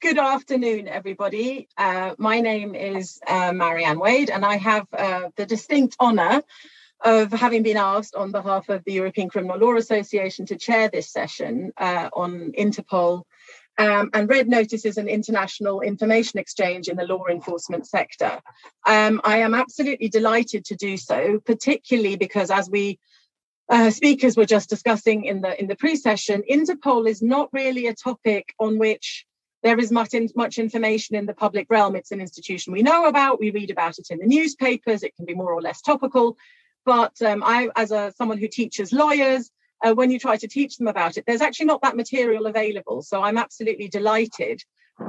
Good afternoon, everybody. My name is Marianne Wade, and I have the distinct honour of having been asked on behalf of the European Criminal Law Association to chair this session on Interpol and red notices and international information exchange in the law enforcement sector. I am absolutely delighted to do so, particularly because, as we speakers were just discussing in the pre-session, Interpol is not really a topic on which there is much information in the public realm. It's an institution we know about, we read about it in the newspapers, it can be more or less topical. But I, as someone who teaches lawyers, when you try to teach them about it, there's actually not that material available. So I'm absolutely delighted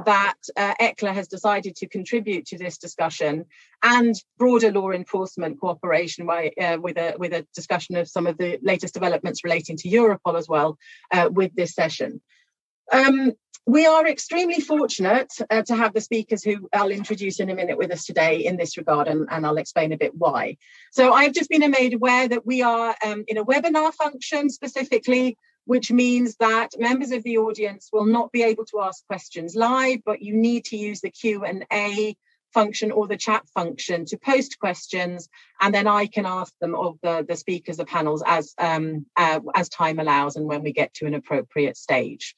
that ECLA has decided to contribute to this discussion and broader law enforcement cooperation with a discussion of some of the latest developments relating to Europol as well with this session. We are extremely fortunate to have the speakers who I'll introduce in a minute with us today in this regard, and I'll explain a bit why. So I've just been made aware that we are in a webinar function specifically, which means that members of the audience will not be able to ask questions live, but you need to use the Q&A function or the chat function to post questions, and then I can ask them of the speakers, the panels, as time allows and when we get to an appropriate stage.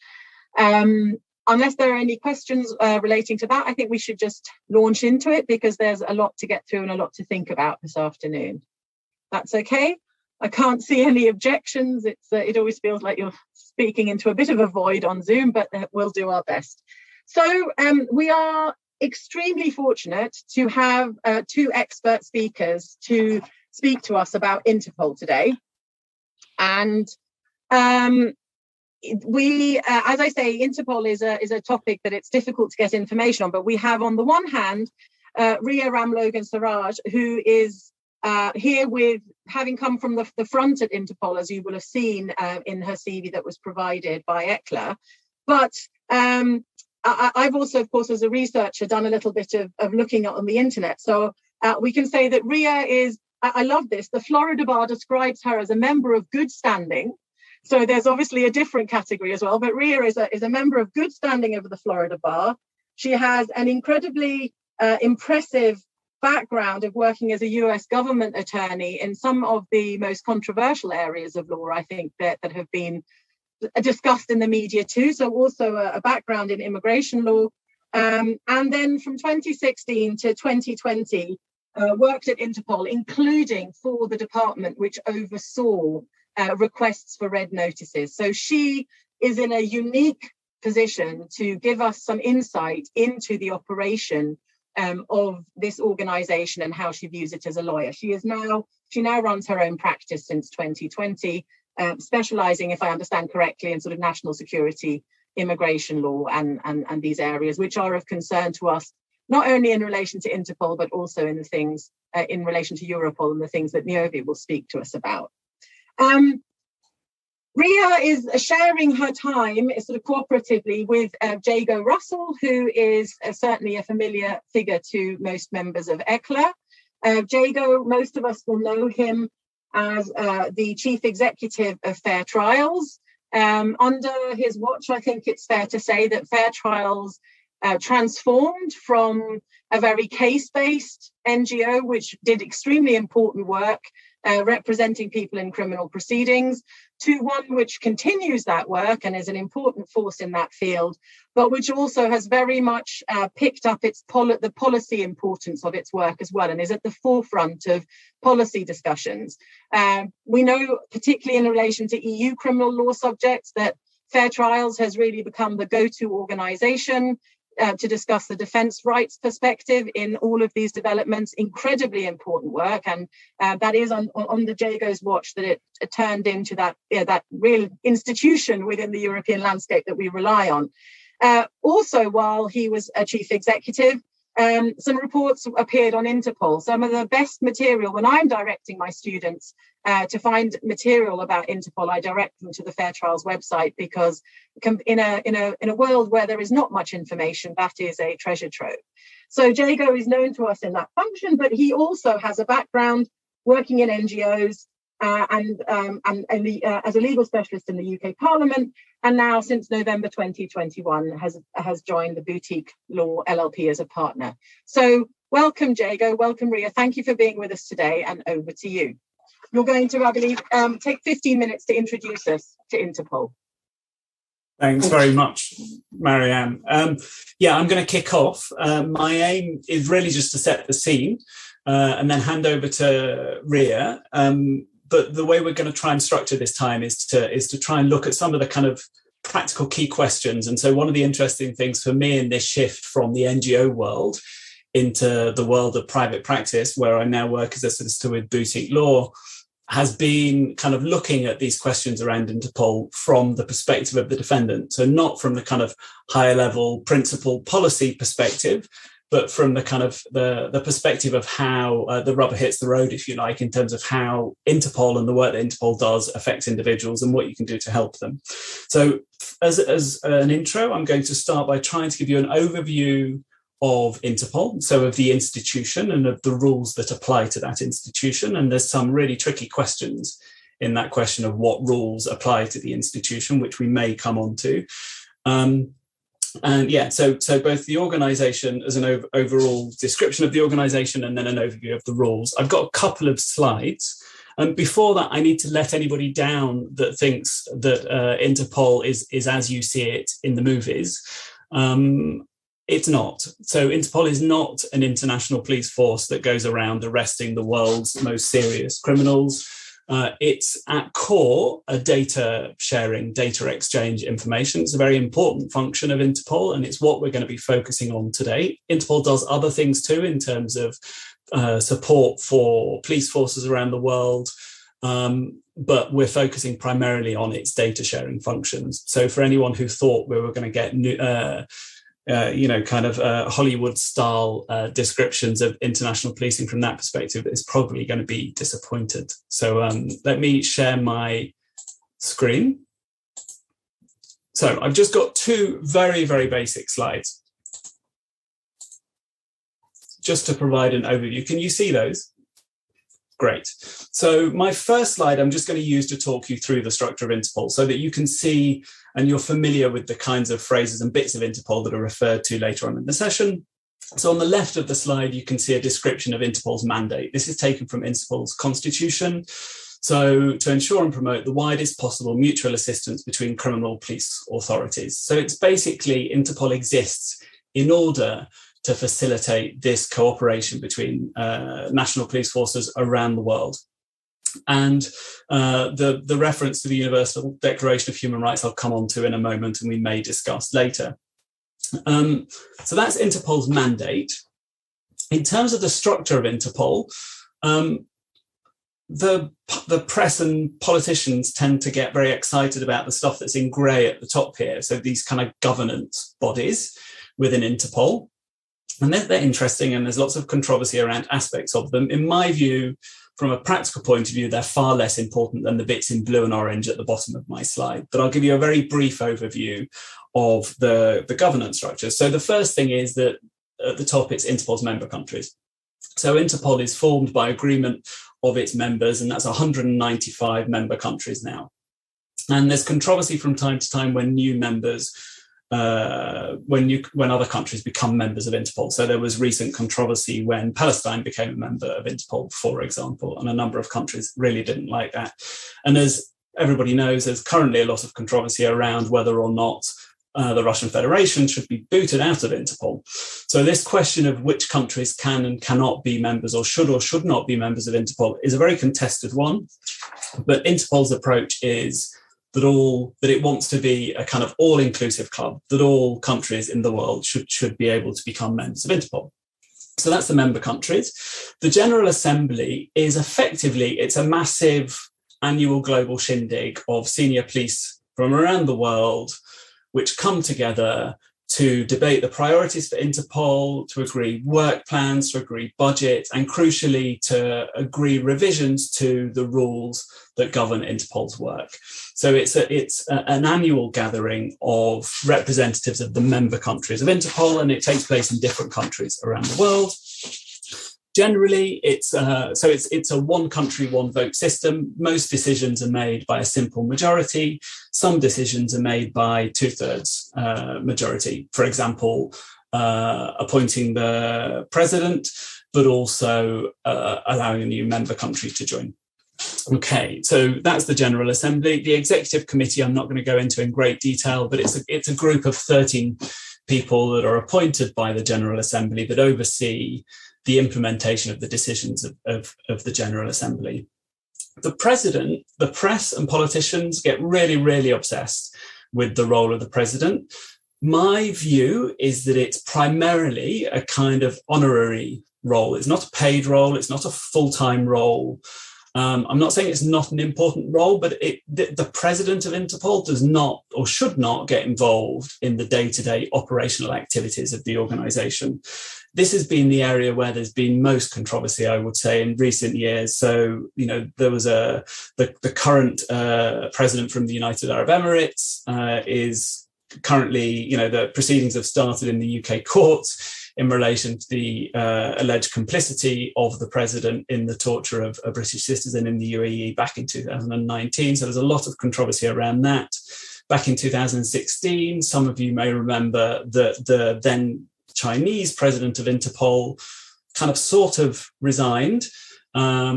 Unless there are any questions relating to that, I think we should just launch into it because there's a lot to get through and a lot to think about this afternoon. That's okay. I can't see any objections. It always feels like you're speaking into a bit of a void on Zoom, but we'll do our best. So we are extremely fortunate to have two expert speakers to speak to us about Interpol today. And we, as I say, Interpol is a topic that it's difficult to get information on, but we have on the one hand, Ria Ramlogan-Sarraj, who is here with, having come from the front at Interpol, as you will have seen in her CV that was provided by ECLA. But I've also, of course, as a researcher, done a little bit of looking on the internet. So we can say that Ria is, I love this, the Florida Bar describes her as a member of good standing. So there's obviously a different category as well, but Ria is a member of good standing of the Florida Bar. She has an incredibly impressive background of working as a US government attorney in some of the most controversial areas of law, I think, that have been discussed in the media too. So also a background in immigration law. And then from 2016 to 2020, worked at Interpol, including for the department which oversaw requests for red notices. So she is in a unique position to give us some insight into the operation of this organization and how she views it as a lawyer. She now runs her own practice since 2020, specializing, if I understand correctly, in sort of national security, immigration law, and these areas, which are of concern to us, not only in relation to Interpol, but also in the things in relation to Europol and the things that Niovi will speak to us about. Ria is sharing her time sort of cooperatively with Jago Russell, who is certainly a familiar figure to most members of ECLA. Jago, most of us will know him as the chief executive of Fair Trials. Under his watch, I think it's fair to say that Fair Trials transformed from a very case-based NGO, which did extremely important work representing people in criminal proceedings, to one which continues that work and is an important force in that field, but which also has very much picked up the policy importance of its work as well, and is at the forefront of policy discussions. We know, particularly in relation to EU criminal law subjects, that Fair Trials has really become the go-to organisation to discuss the defence rights perspective in all of these developments. Incredibly important work, and that is on the Jago's watch that it turned into that real institution within the European landscape that we rely on. Also, while he was a chief executive, some reports appeared on Interpol. Some of the best material, when I'm directing my students to find material about Interpol, I direct them to the Fair Trials website, because in a world where there is not much information, that is a treasure trove. So Jago is known to us in that function, but he also has a background working in NGOs as a legal specialist in the UK Parliament, and now since November 2021 has joined the Boutique Law LLP as a partner. So welcome, Jago, welcome, Ria. Thank you for being with us today, and over to you. You're going to, I believe, take 15 minutes to introduce us to Interpol. Thanks very much, Marianne. I'm going to kick off. My aim is really just to set the scene and then hand over to Ria. But the way we're going to try and structure this time is to try and look at some of the kind of practical key questions. And so one of the interesting things for me in this shift from the NGO world into the world of private practice, where I now work as a solicitor with Boutique Law, has been kind of looking at these questions around Interpol from the perspective of the defendant. So not from the kind of higher level principle policy perspective, but from the kind of the perspective of how the rubber hits the road, if you like, in terms of how Interpol and the work that Interpol does affects individuals and what you can do to help them. So as an intro, I'm going to start by trying to give you an overview of Interpol, so of the institution and of the rules that apply to that institution. And there's some really tricky questions in that question of what rules apply to the institution, which we may come on to. So both the organisation as an overall description of the organisation and then an overview of the rules. I've got a couple of slides. And before that, I need to let anybody down that thinks that Interpol is as you see it in the movies. It's not. So Interpol is not an international police force that goes around arresting the world's most serious criminals. It's at core a data sharing, data exchange information. It's a very important function of Interpol, and it's what we're going to be focusing on today. Interpol does other things too in terms of support for police forces around the world, but we're focusing primarily on its data sharing functions. So for anyone who thought we were going to get new, Hollywood-style descriptions of international policing from that perspective is probably going to be disappointed. So let me share my screen. So I've just got two very, very basic slides just to provide an overview. Can you see those? Great. So my first slide, I'm just going to use to talk you through the structure of Interpol so that you can see and you're familiar with the kinds of phrases and bits of Interpol that are referred to later on in the session. So on the left of the slide, you can see a description of Interpol's mandate. This is taken from Interpol's constitution. So to ensure and promote the widest possible mutual assistance between criminal police authorities. So it's basically Interpol exists in order to facilitate this cooperation between national police forces around the world. And the reference to the Universal Declaration of Human Rights I'll come on to in a moment and we may discuss later. So that's Interpol's mandate. In terms of the structure of Interpol, the press and politicians tend to get very excited about the stuff that's in grey at the top here. So these kind of governance bodies within Interpol. And they're interesting, and there's lots of controversy around aspects of them. In my view, from a practical point of view, they're far less important than the bits in blue and orange at the bottom of my slide. But I'll give you a very brief overview of the governance structure. So the first thing is that at the top, it's Interpol's member countries. So Interpol is formed by agreement of its members, and that's 195 member countries now. And there's controversy from time to time when new members when other countries become members of Interpol. So there was recent controversy when Palestine became a member of Interpol, for example, and a number of countries really didn't like that. And as everybody knows, there's currently a lot of controversy around whether or not the Russian Federation should be booted out of Interpol. So this question of which countries can and cannot be members or should not be members of Interpol is a very contested one. But Interpol's approach is that it wants to be a kind of all-inclusive club, that all countries in the world should be able to become members of Interpol. So that's the member countries. The General Assembly is effectively, it's a massive annual global shindig of senior police from around the world, which come together to debate the priorities for Interpol, to agree work plans, to agree budget, and crucially to agree revisions to the rules that govern Interpol's work. So it's an annual gathering of representatives of the member countries of Interpol, and it takes place in different countries around the world. Generally, it's a one country, one vote system. Most decisions are made by a simple majority. Some decisions are made by 2/3 majority. For example, appointing the president, but also allowing a new member country to join. Okay, so that's the General Assembly. The Executive Committee, I'm not going to go into in great detail, but it's a group of 13 people that are appointed by the General Assembly that oversee the implementation of the decisions of the General Assembly. The president, the press and politicians get really, really obsessed with the role of the president. My view is that it's primarily a kind of honorary role. It's not a paid role. It's not a full-time role. I'm not saying it's not an important role, but the president of Interpol does not or should not get involved in the day-to-day operational activities of the organization. This has been the area where there's been most controversy, I would say, in recent years. So, there was the current president from the United Arab Emirates is currently, the proceedings have started in the UK courts in relation to the alleged complicity of the president in the torture of a British citizen in the UAE back in 2019. So there's a lot of controversy around that. Back in 2016, some of you may remember that the then Chinese president of Interpol kind of sort of resigned after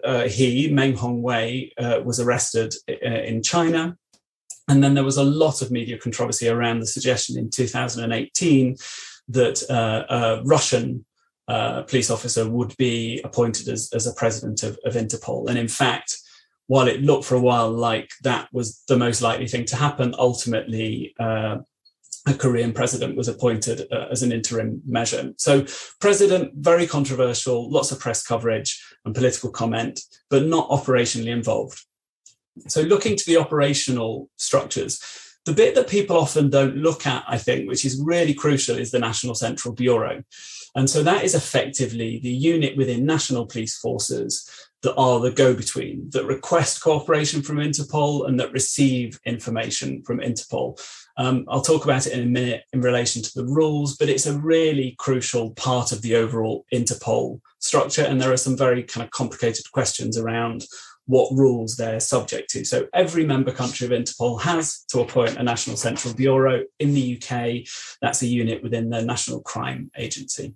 Meng Hongwei, was arrested in China. And then there was a lot of media controversy around the suggestion in 2018 that a Russian police officer would be appointed as a president of Interpol. And in fact, while it looked for a while like that was the most likely thing to happen, ultimately a Korean president was appointed as an interim measure. So president, very controversial, lots of press coverage and political comment, but not operationally involved. So looking to the operational structures, the bit that people often don't look at, I think, which is really crucial, is the National Central Bureau. And so that is effectively the unit within national police forces that are the go-between, that request cooperation from Interpol and that receive information from Interpol. I'll talk about it in a minute in relation to the rules, but it's a really crucial part of the overall Interpol structure. And there are some very kind of complicated questions around what rules they're subject to. So every member country of Interpol has to appoint a National Central Bureau. In the UK, that's a unit within the National Crime Agency.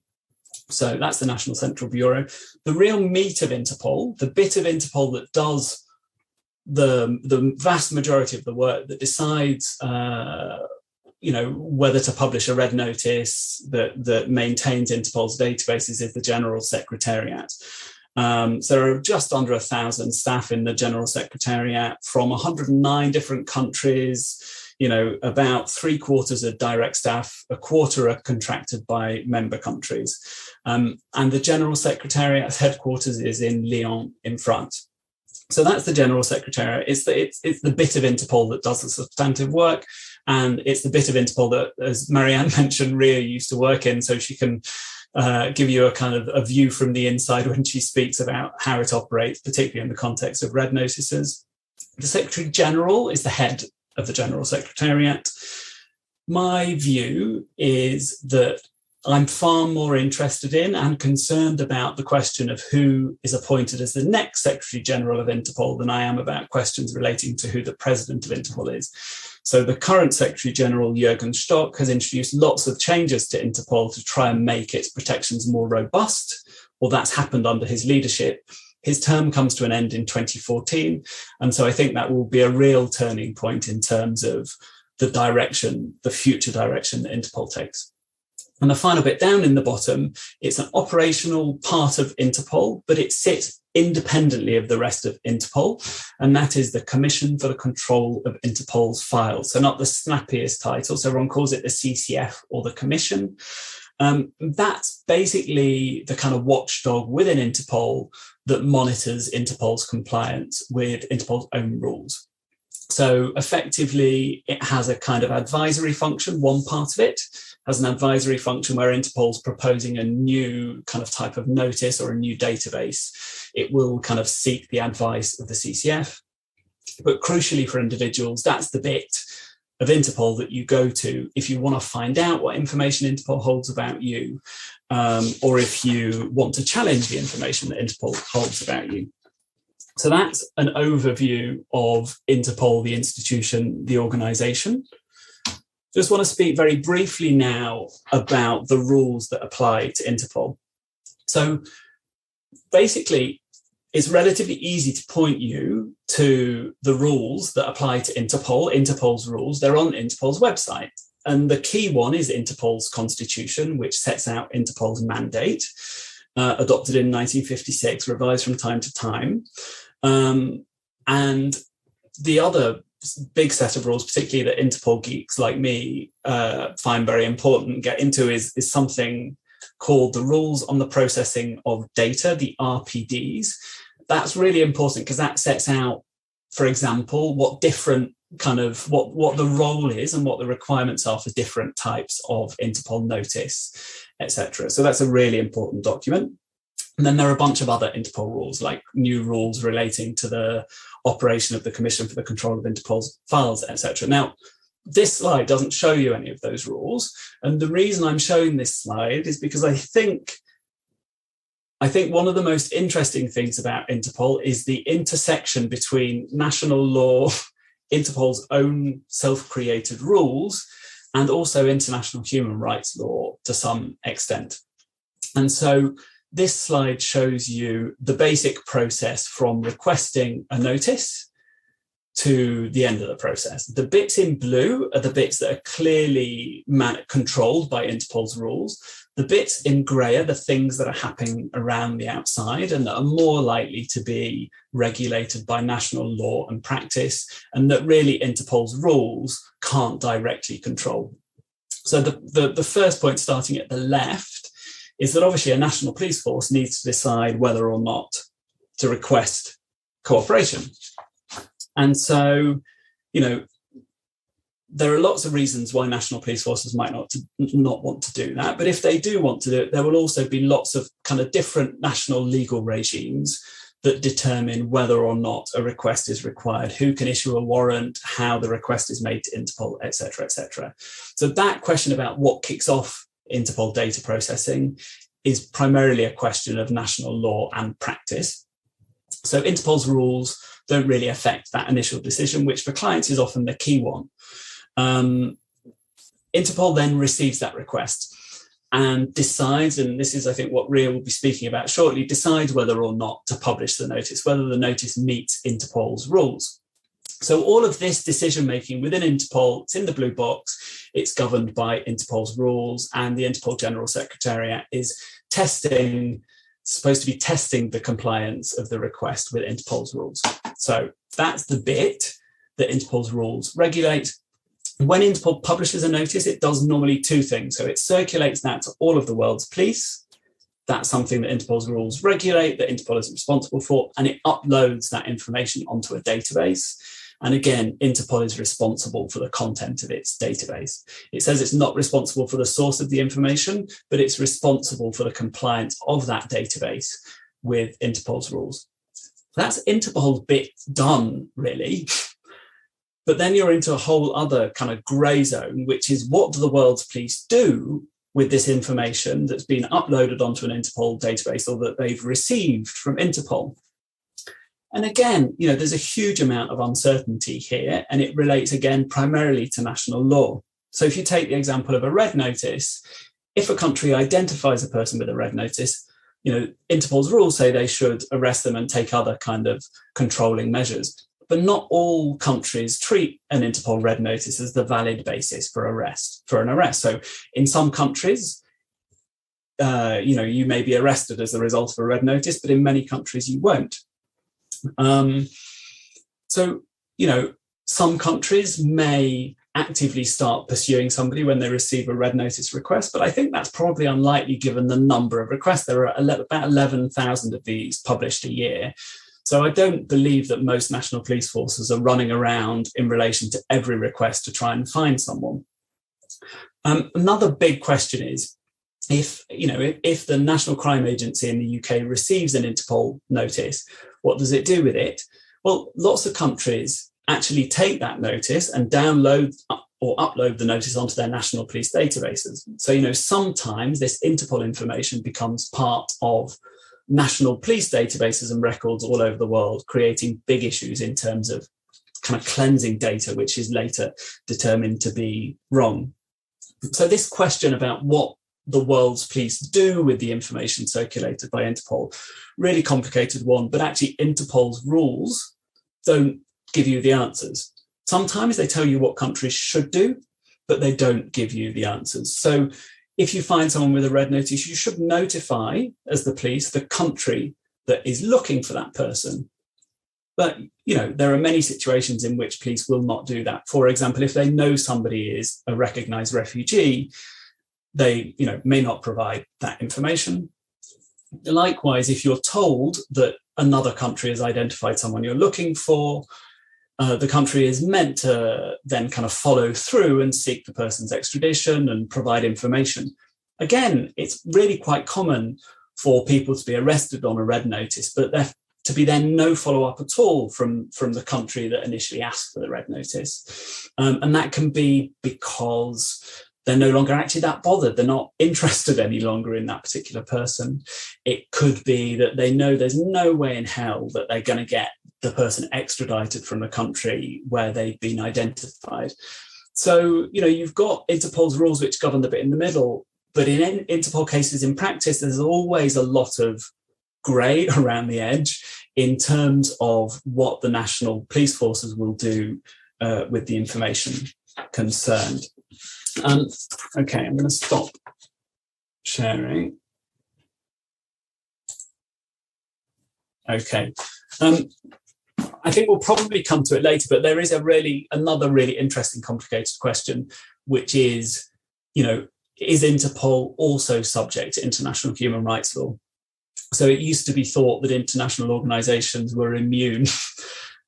So that's the National Central Bureau. The real meat of Interpol, the bit of Interpol that does the vast majority of the work, that decides whether to publish a red notice, that maintains Interpol's databases, is the General Secretariat. So there are just under 1,000 staff in the General Secretariat from 109 different countries. About 3/4 are direct staff, 1/4 are contracted by member countries. And the General Secretariat's headquarters is in Lyon in France. So that's the General Secretariat. It's the bit of Interpol that does the substantive work. And it's the bit of Interpol that, as Marianne mentioned, Ria used to work in, so she can give you a kind of a view from the inside when she speaks about how it operates, particularly in the context of red notices. The Secretary General is the head of the General Secretariat. My view is that I'm far more interested in and concerned about the question of who is appointed as the next Secretary General of Interpol than I am about questions relating to who the President of Interpol is. So the current Secretary General, Jürgen Stock, has introduced lots of changes to Interpol to try and make its protections more robust, or that's happened under his leadership. His term comes to an end in 2014. And so I think that will be a real turning point in terms of the future direction that Interpol takes. And the final bit down in the bottom, it's an operational part of Interpol, but it sits independently of the rest of Interpol. And that is the Commission for the Control of Interpol's Files. So not the snappiest title. So everyone calls it the CCF or the Commission. That's basically the kind of watchdog within Interpol that monitors Interpol's compliance with Interpol's own rules. So effectively, it has a kind of advisory function. One part of it has an advisory function where Interpol's proposing a new kind of type of notice or a new database. It will kind of seek the advice of the CCF. But crucially for individuals, that's the bit of Interpol that you go to if you want to find out what information Interpol holds about you, or if you want to challenge the information that Interpol holds about you. So that's an overview of Interpol, the institution, the organisation. Just want to speak very briefly now about the rules that apply to Interpol. So basically, it's relatively easy to point you to the rules that apply to Interpol, Interpol's rules. They're on Interpol's website. And the key one is Interpol's constitution, which sets out Interpol's mandate, adopted in 1956, revised from time to time. And the other big set of rules, particularly that Interpol geeks like me find very important and get into, is something called the Rules on the Processing of Data, the RPDs. That's really important because that sets out, for example, what different what the role is and what the requirements are for different types of Interpol notice, etc. So that's a really important document. And then there are a bunch of other Interpol rules, like new rules relating to the operation of the Commission for the Control of Interpol's Files, etc. Now, this slide doesn't show you any of those rules. And the reason I'm showing this slide is because I think one of the most interesting things about Interpol is the intersection between national law, Interpol's own self-created rules, and also international human rights law to some extent. And so this slide shows you the basic process from requesting a notice to the end of the process. The bits in blue are the bits that are clearly controlled by Interpol's rules. The bits in grey are the things that are happening around the outside and that are more likely to be regulated by national law and practice, and that really Interpol's rules can't directly control. So the first point, starting at the left, is that obviously a national police force needs to decide whether or not to request cooperation. And so, there are lots of reasons why national police forces might not want to do that. But if they do want to do it, there will also be lots of kind of different national legal regimes that determine whether or not a request is required, who can issue a warrant, how the request is made to Interpol, et cetera, et cetera. So that question about what kicks off Interpol data processing is primarily a question of national law and practice. So Interpol's rules don't really affect that initial decision, which for clients is often the key one. Interpol then receives that request and decides, and this is, I think, what Ria will be speaking about shortly, decides whether or not to publish the notice, whether the notice meets Interpol's rules. So all of this decision-making within Interpol, it's in the blue box, it's governed by Interpol's rules, and the Interpol General Secretariat is supposed to be testing the compliance of the request with Interpol's rules. So that's the bit that Interpol's rules regulate. When Interpol publishes a notice, it does normally two things. So it circulates that to all of the world's police. That's something that Interpol's rules regulate, that Interpol is responsible for, and it uploads that information onto a database. And again, Interpol is responsible for the content of its database. It says it's not responsible for the source of the information, but it's responsible for the compliance of that database with Interpol's rules. That's Interpol's bit done, really. But then you're into a whole other kind of grey zone, which is what do the world's police do with this information that's been uploaded onto an Interpol database or that they've received from Interpol? And again, there's a huge amount of uncertainty here, and it relates again primarily to national law. So if you take the example of a red notice, if a country identifies a person with a red notice, Interpol's rules say they should arrest them and take other kind of controlling measures. But not all countries treat an Interpol red notice as the valid basis for an arrest. So in some countries, you may be arrested as a result of a red notice, but in many countries you won't. Some countries may actively start pursuing somebody when they receive a red notice request, but I think that's probably unlikely given the number of requests. There are about 11,000 of these published a year. So I don't believe that most national police forces are running around in relation to every request to try and find someone. Another big question is, if the National Crime Agency in the UK receives an Interpol notice, what does it do with it? Well, lots of countries actually take that notice and download or upload the notice onto their national police databases. So, sometimes this Interpol information becomes part of national police databases and records all over the world, creating big issues in terms of kind of cleansing data, which is later determined to be wrong. So this question about what the world's police do with the information circulated by Interpol, really complicated one, but actually Interpol's rules don't give you the answers. Sometimes they tell you what countries should do, but they don't give you the answers. So if you find someone with a red notice, you should notify, as the police, the country that is looking for that person. But, there are many situations in which police will not do that. For example, if they know somebody is a recognized refugee, they, may not provide that information. Likewise, if you're told that another country has identified someone you're looking for, the country is meant to then kind of follow through and seek the person's extradition and provide information. Again, it's really quite common for people to be arrested on a red notice, but there to be then no follow-up at all from the country that initially asked for the red notice. And that can be because they're no longer actually that bothered. They're not interested any longer in that particular person. It could be that they know there's no way in hell that they're going to get the person extradited from the country where they've been identified. So, you've got Interpol's rules which govern the bit in the middle, but in Interpol cases in practice, there's always a lot of grey around the edge in terms of what the national police forces will do with the information concerned. Okay, I'm going to stop sharing. Okay. I think we'll probably come to it later, but there is another really interesting, complicated question, which is, is Interpol also subject to international human rights law? So it used to be thought that international organizations were immune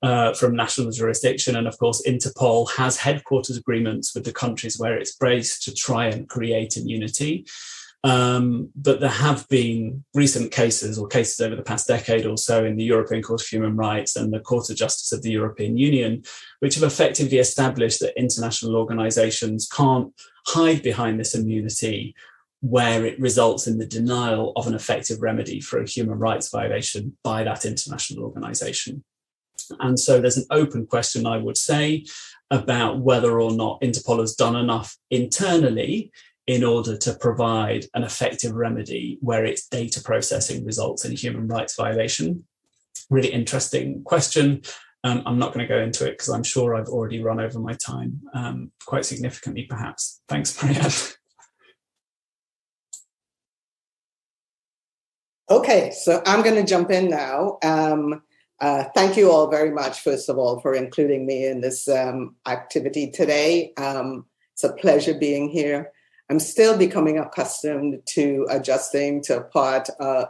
from national jurisdiction. And of course, Interpol has headquarters agreements with the countries where it's based to try and create immunity. But there have been recent cases or cases over the past decade or so in the European Court of Human Rights and the Court of Justice of the European Union, which have effectively established that international organizations can't hide behind this immunity where it results in the denial of an effective remedy for a human rights violation by that international organization. And so there's an open question, I would say, about whether or not Interpol has done enough internally in order to provide an effective remedy where its data processing results in a human rights violation. Really interesting question. I'm not going to go into it because I'm sure I've already run over my time quite significantly, perhaps. Thanks, Marianne. Okay, so I'm going to jump in now. Thank you all very much, first of all, for including me in this activity today. It's a pleasure being here. I'm still becoming accustomed to adjusting to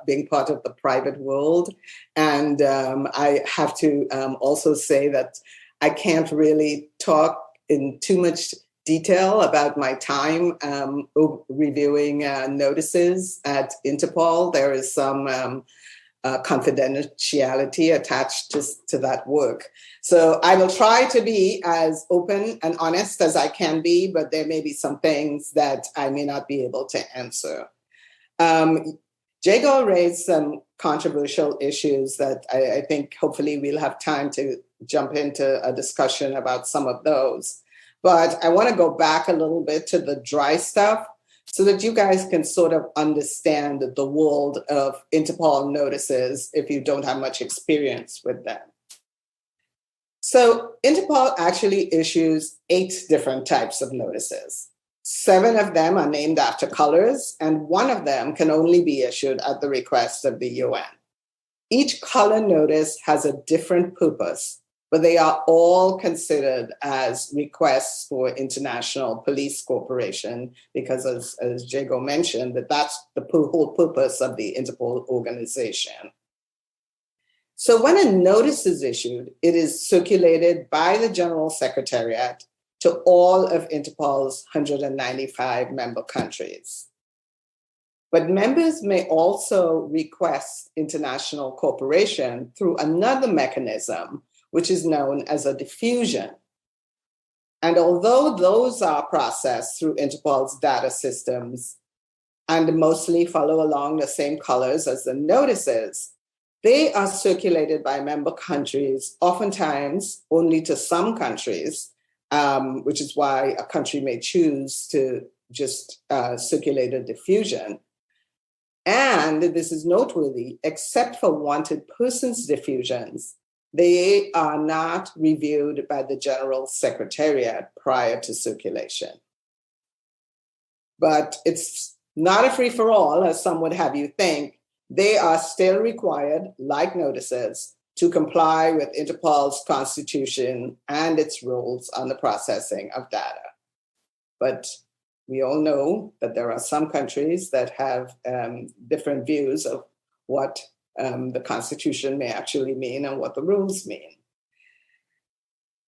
being part of the private world. And I have to also say that I can't really talk in too much detail about my time reviewing notices at Interpol. There is some confidentiality attached to that work. So I will try to be as open and honest as I can be, but there may be some things that I may not be able to answer. Jago raised some controversial issues that I think hopefully we'll have time to jump into a discussion about some of those. But I want to go back a little bit to the dry stuff so that you guys can sort of understand the world of Interpol notices if you don't have much experience with them. So Interpol actually issues 8 different types of notices. 7 of them are named after colors, and 1 of them can only be issued at the request of the UN. Each color notice has a different purpose, but they are all considered as requests for international police cooperation because, as Jago mentioned, that's the whole purpose of the Interpol organization. So when a notice is issued, it is circulated by the General Secretariat to all of Interpol's 195 member countries. But members may also request international cooperation through another mechanism, which is known as a diffusion. And although those are processed through Interpol's data systems and mostly follow along the same colors as the notices, they are circulated by member countries, oftentimes only to some countries, which is why a country may choose to just circulate a diffusion. And this is noteworthy, except for wanted persons diffusions, they are not reviewed by the General Secretariat prior to circulation. But it's not a free-for-all, as some would have you think. They are still required, like notices, to comply with Interpol's constitution and its rules on the processing of data. But we all know that there are some countries that have different views of what the Constitution may actually mean and what the rules mean.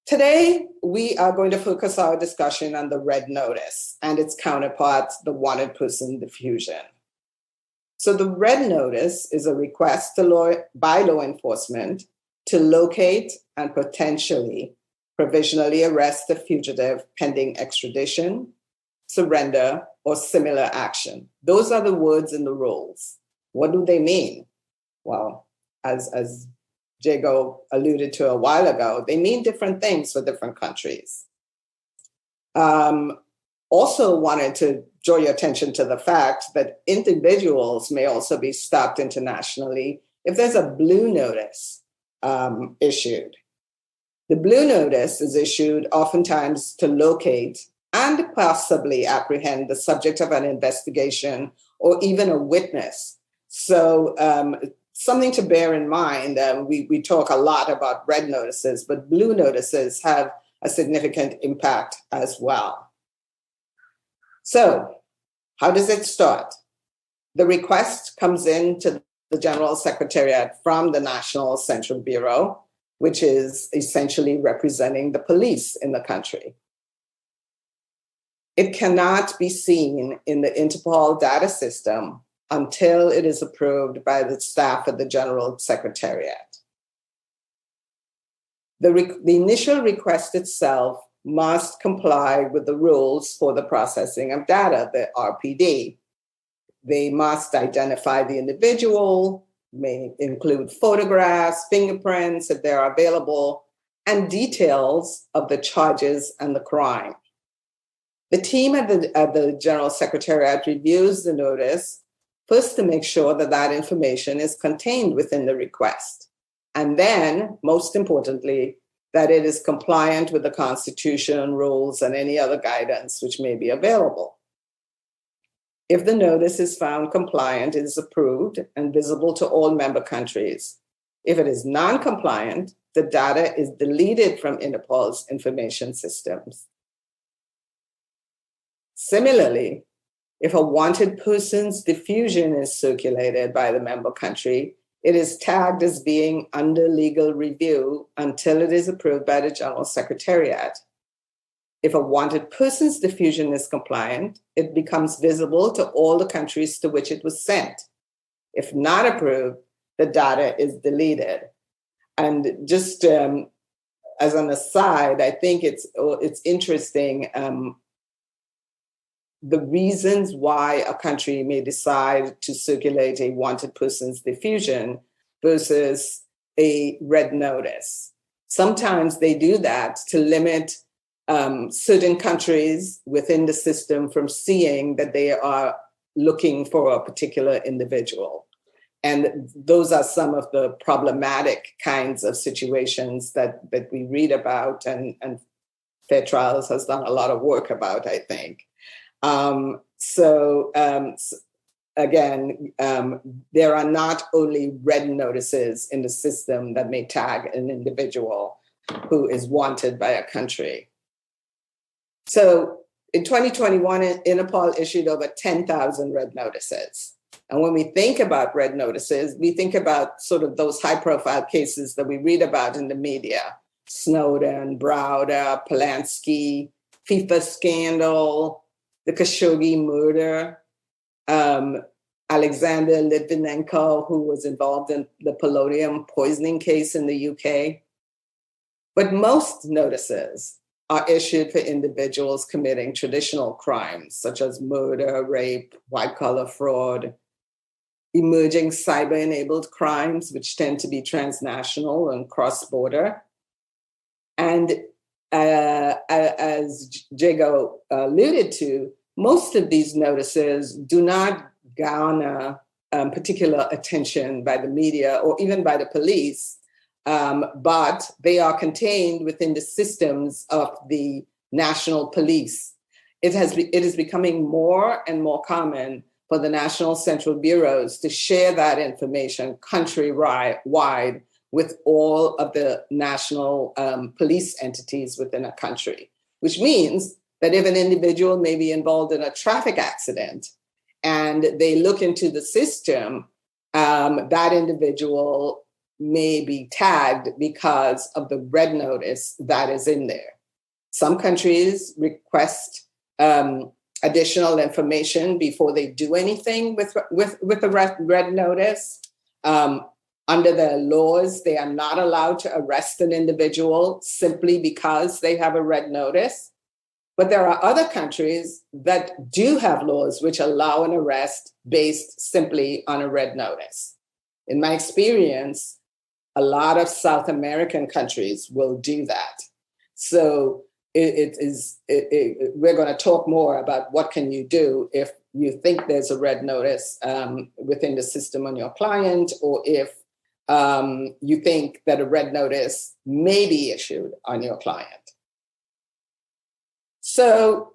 Today, we are going to focus our discussion on the red notice and its counterpart, the wanted person diffusion. So the red notice is a request by law enforcement to locate and potentially provisionally arrest the fugitive pending extradition, surrender, or similar action. Those are the words in the rules. What do they mean? Well, as Jago alluded to a while ago, they mean different things for different countries. Also wanted to draw your attention to the fact that individuals may also be stopped internationally if there's a blue notice issued. The blue notice is issued oftentimes to locate and possibly apprehend the subject of an investigation or even a witness. So something to bear in mind, we talk a lot about red notices, but blue notices have a significant impact as well. So how does it start? The request comes in to the General Secretariat from the National Central Bureau, which is essentially representing the police in the country. It cannot be seen in the Interpol data system until it is approved by the staff of the General Secretariat. The initial request itself must comply with the rules for the processing of data, the RPD. They must identify the individual, may include photographs, fingerprints if they're available, and details of the charges and the crime. The team at the General Secretariat reviews the notice, first to make sure that that information is contained within the request, and then, most importantly, that it is compliant with the Constitution, rules, and any other guidance which may be available. If the notice is found compliant, it is approved and visible to all member countries. If it is non-compliant, the data is deleted from Interpol's information systems. Similarly, if a wanted person's diffusion is circulated by the member country, it is tagged as being under legal review until it is approved by the General Secretariat. If a wanted person's diffusion is compliant, it becomes visible to all the countries to which it was sent. If not approved, the data is deleted. And just as an aside, I think it's interesting the reasons why a country may decide to circulate a wanted person's diffusion versus a red notice. Sometimes they do that to limit certain countries within the system from seeing that they are looking for a particular individual. And those are some of the problematic kinds of situations that we read about and Fair Trials has done a lot of work about, I think. Again, there are not only red notices in the system that may tag an individual who is wanted by a country. So in 2021, Interpol issued over 10,000 red notices. And when we think about red notices, we think about sort of those high-profile cases that we read about in the media: Snowden, Browder, Polanski, FIFA scandal, the Khashoggi murder, Alexander Litvinenko, who was involved in the polonium poisoning case in the UK. But most notices are issued for individuals committing traditional crimes such as murder, rape, white-collar fraud, emerging cyber-enabled crimes, which tend to be transnational and cross-border. And as Jago alluded to, most of these notices do not garner particular attention by the media or even by the police, but they are contained within the systems of the national police. It is becoming more and more common for the national central bureaus to share that information country-wide with all of the national police entities within a country, which means that if an individual may be involved in a traffic accident and they look into the system, that individual may be tagged because of the red notice that is in there. Some countries request additional information before they do anything with a red notice. Under the laws, they are not allowed to arrest an individual simply because they have a red notice. But there are other countries that do have laws which allow an arrest based simply on a red notice. In my experience, a lot of South American countries will do that. So we're going to talk more about what can you do if you think there's a red notice within the system on your client, or if you think that a red notice may be issued on your client. So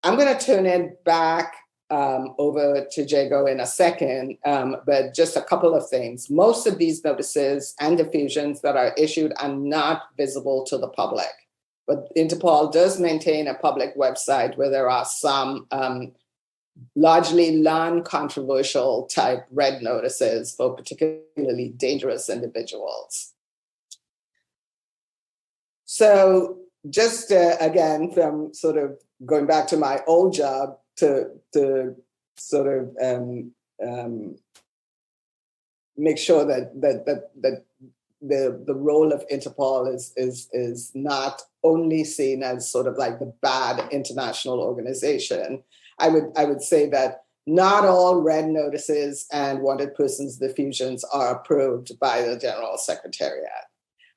I'm going to turn it back over to Jago in a second, but just a couple of things. Most of these notices and diffusions that are issued are not visible to the public, but Interpol does maintain a public website where there are some largely non-controversial type red notices for particularly dangerous individuals. So just again, from sort of going back to my old job to sort of make sure that the role of Interpol is not only seen as sort of like the bad international organization. I would say that not all red notices and wanted persons diffusions are approved by the General Secretariat.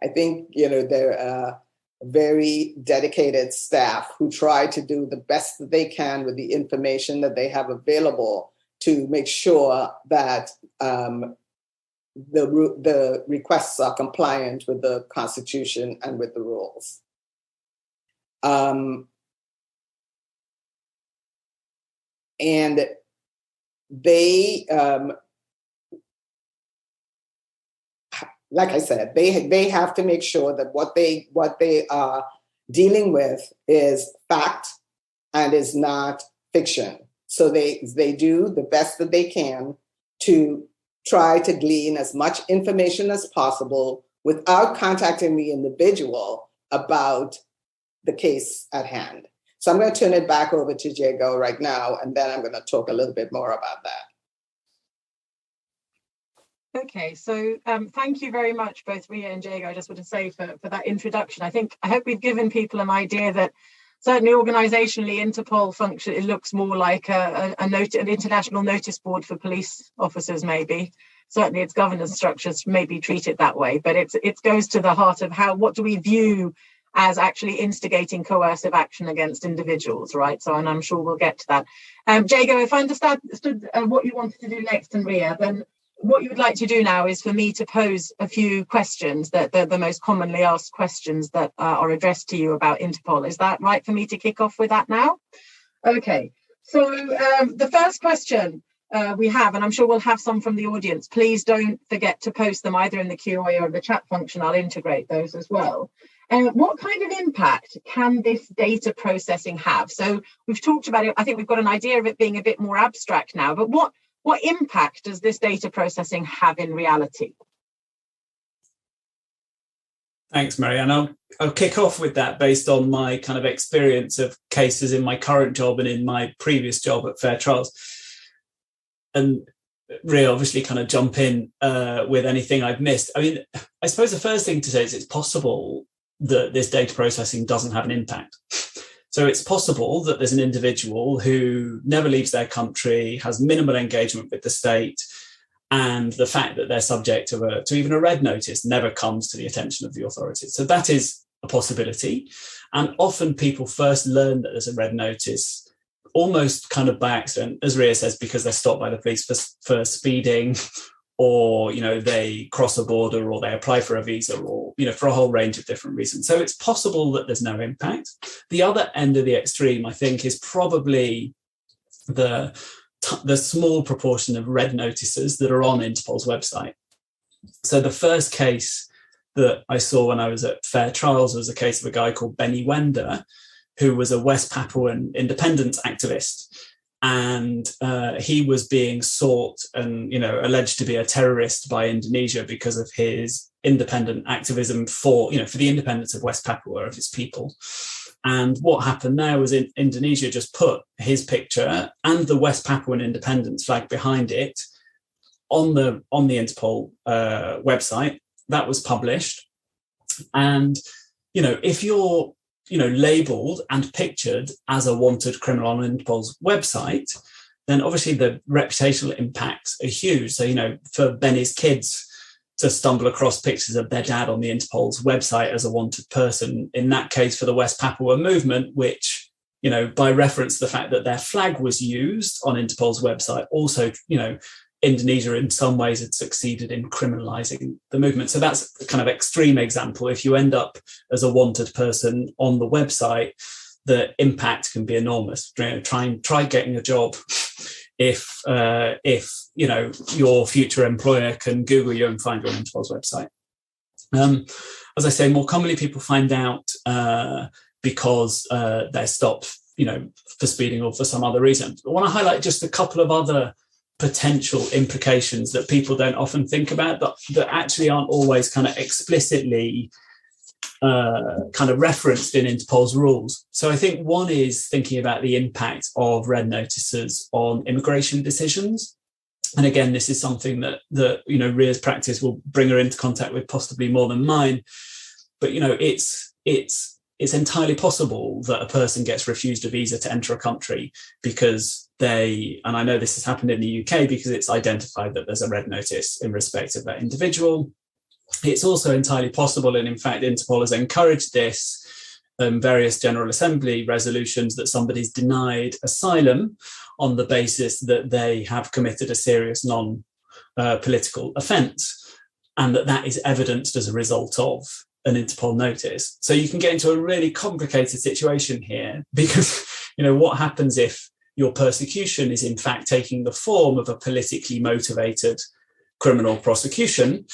I think, there are very dedicated staff who try to do the best that they can with the information that they have available to make sure that the requests are compliant with the Constitution and with the rules. And they, like I said, they have to make sure that what they are dealing with is fact and is not fiction. So they do the best that they can to try to glean as much information as possible without contacting the individual about the case at hand. So I'm going to turn it back over to Jago right now, and then I'm going to talk a little bit more about that. Okay, so thank you very much, both Ria and Jago. I just want to say for that introduction. I hope we've given people an idea that certainly organisationally, Interpol function, it looks more like an international notice board for police officers, maybe. Certainly its governance structures maybe treat it that way, but it goes to the heart of what do we view as actually instigating coercive action against individuals, right? So, and I'm sure we'll get to that. Jago, if I understood what you wanted to do next, and Ria, then what you would like to do now is for me to pose a few questions that the most commonly asked questions that are addressed to you about Interpol. Is that right for me to kick off with that now? Okay, so the first question we have, and I'm sure we'll have some from the audience, please don't forget to post them either in the Q&A or the chat function. I'll integrate those as well. What kind of impact can this data processing have? So we've talked about it. I think we've got an idea of it being a bit more abstract now, but what impact does this data processing have in reality? Thanks, Marianne. I'll kick off with that based on my kind of experience of cases in my current job and in my previous job at Fair Trials. And Ria, obviously kind of jump in with anything I've missed. I mean, I suppose the first thing to say is it's possible that this data processing doesn't have an impact. So it's possible that there's an individual who never leaves their country, has minimal engagement with the state, and the fact that they're subject to even a red notice never comes to the attention of the authorities. So that is a possibility. And often people first learn that there's a red notice almost kind of by accident, as Ria says, because they're stopped by the police for speeding, or, you know, they cross a border, or they apply for a visa, or, you know, for a whole range of different reasons. So it's possible that there's no impact. The other end of the extreme, I think, is probably the small proportion of red notices that are on Interpol's website. So the first case that I saw when I was at Fair Trials was a case of a guy called Benny Wender, who was a West Papuan independence activist. And he was being sought and, you know, alleged to be a terrorist by Indonesia because of his independent activism for the independence of West Papua, of his people. And what happened there was Indonesia just put his picture and the West Papuan independence flag behind it on the Interpol website. That was published. And, you know, if you're, you know, labelled and pictured as a wanted criminal on Interpol's website, then obviously the reputational impacts are huge. So, you know, for Benny's kids to stumble across pictures of their dad on the Interpol's website as a wanted person, in that case for the West Papua movement, which, you know, by reference to the fact that their flag was used on Interpol's website, also, you know, Indonesia in some ways had succeeded in criminalizing the movement. So that's a kind of extreme example. If you end up as a wanted person on the website, the impact can be enormous. You know, try getting a job if you know your future employer can Google you and find you on Interpol's website. As I say, more commonly people find out because they're stopped, you know, for speeding or for some other reason. I want to highlight just a couple of other potential implications that people don't often think about, that actually aren't always kind of explicitly kind of referenced in Interpol's rules. So I think one is thinking about the impact of red notices on immigration decisions. And again, this is something that you know, Ria's practice will bring her into contact with possibly more than mine. But, you know, it's entirely possible that a person gets refused a visa to enter a country because and I know this has happened in the UK because it's identified that there's a red notice in respect of that individual. It's also entirely possible, and in fact, Interpol has encouraged this, various General Assembly resolutions, that somebody's denied asylum on the basis that they have committed a serious non-political offence, and that is evidenced as a result of an Interpol notice. So you can get into a really complicated situation here, because, you know, what happens if your persecution is in fact taking the form of a politically motivated criminal prosecution,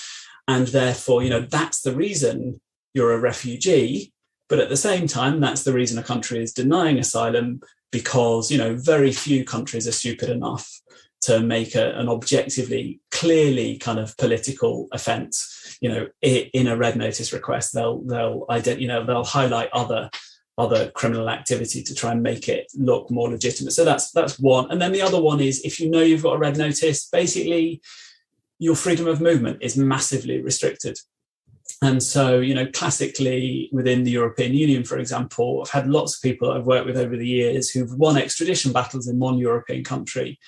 and therefore, you know, that's the reason you're a refugee, but at the same time, that's the reason a country is denying asylum, because, you know, very few countries are stupid enough to make an objectively, clearly kind of political offence. You know, in a red notice request, they'll highlight other criminal activity to try and make it look more legitimate. So that's one. And then the other one is, if you know you've got a red notice, basically your freedom of movement is massively restricted. And so, you know, classically within the European Union, for example, I've had lots of people that I've worked with over the years who've won extradition battles in one European country,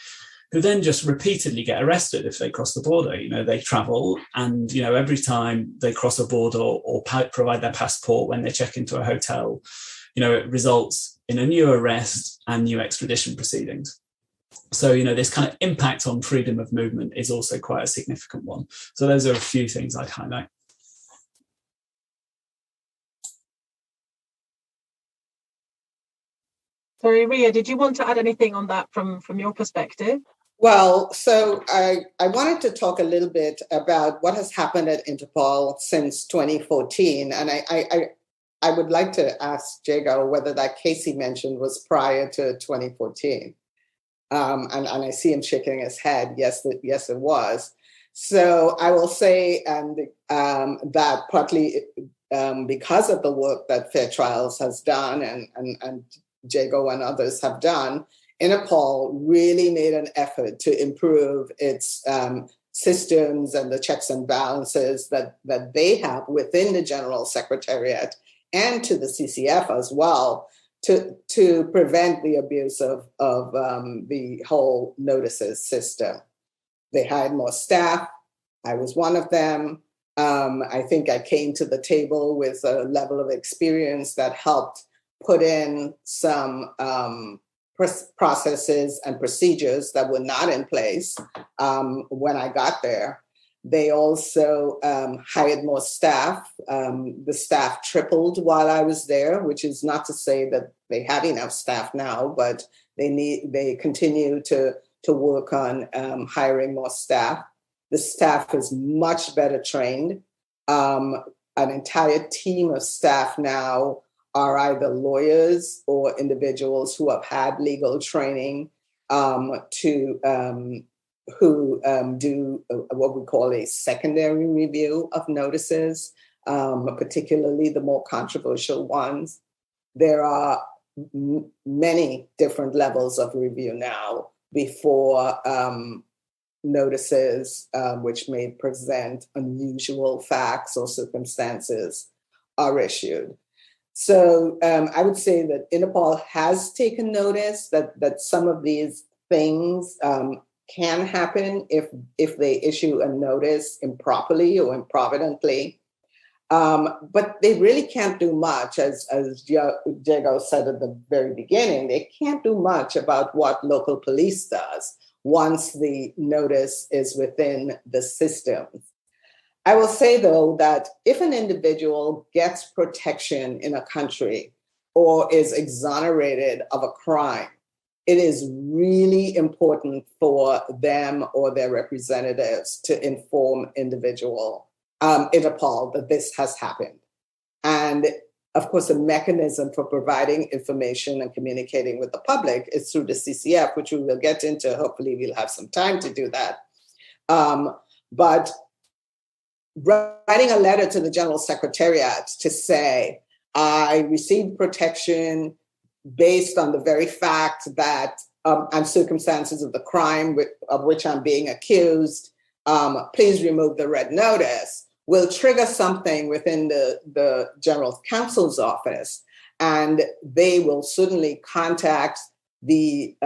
who then just repeatedly get arrested if they cross the border. You know, they travel, and, you know, every time they cross a border or provide their passport when they check into a hotel, you know, it results in a new arrest and new extradition proceedings. So, you know, this kind of impact on freedom of movement is also quite a significant one. So those are a few things I'd highlight. Sorry, Ria, did you want to add anything on that from your perspective? Well, so I wanted to talk a little bit about what has happened at Interpol since 2014. And I would like to ask Jago whether that case he mentioned was prior to 2014. And I see him shaking his head. Yes, it was. So I will say that partly because of the work that Fair Trials has done and Jago and others have done, Interpol really made an effort to improve its systems and the checks and balances that they have within the General Secretariat and to the CCF as well to prevent the abuse of the whole notices system. They hired more staff. I was one of them. I think I came to the table with a level of experience that helped put in some processes and procedures that were not in place when I got there. They also hired more staff. The staff tripled while I was there, which is not to say that they have enough staff now, but they continue to work on hiring more staff. The staff is much better trained. An entire team of staff now are either lawyers or individuals who have had legal training who do what we call a secondary review of notices, particularly the more controversial ones. There are many different levels of review now before notices which may present unusual facts or circumstances are issued. So I would say that Interpol has taken notice that some of these things can happen if they issue a notice improperly or improvidently. But they really can't do much, as Diego said at the very beginning, they can't do much about what local police does once the notice is within the system. I will say, though, that if an individual gets protection in a country or is exonerated of a crime, it is really important for them or their representatives to inform Interpol that this has happened. And of course, the mechanism for providing information and communicating with the public is through the CCF, which we will get into. Hopefully, we'll have some time to do that. But writing a letter to the General Secretariat to say, I received protection based on the very fact that and circumstances of the crime of which I'm being accused, please remove the red notice, will trigger something within the General Counsel's office. And they will certainly contact the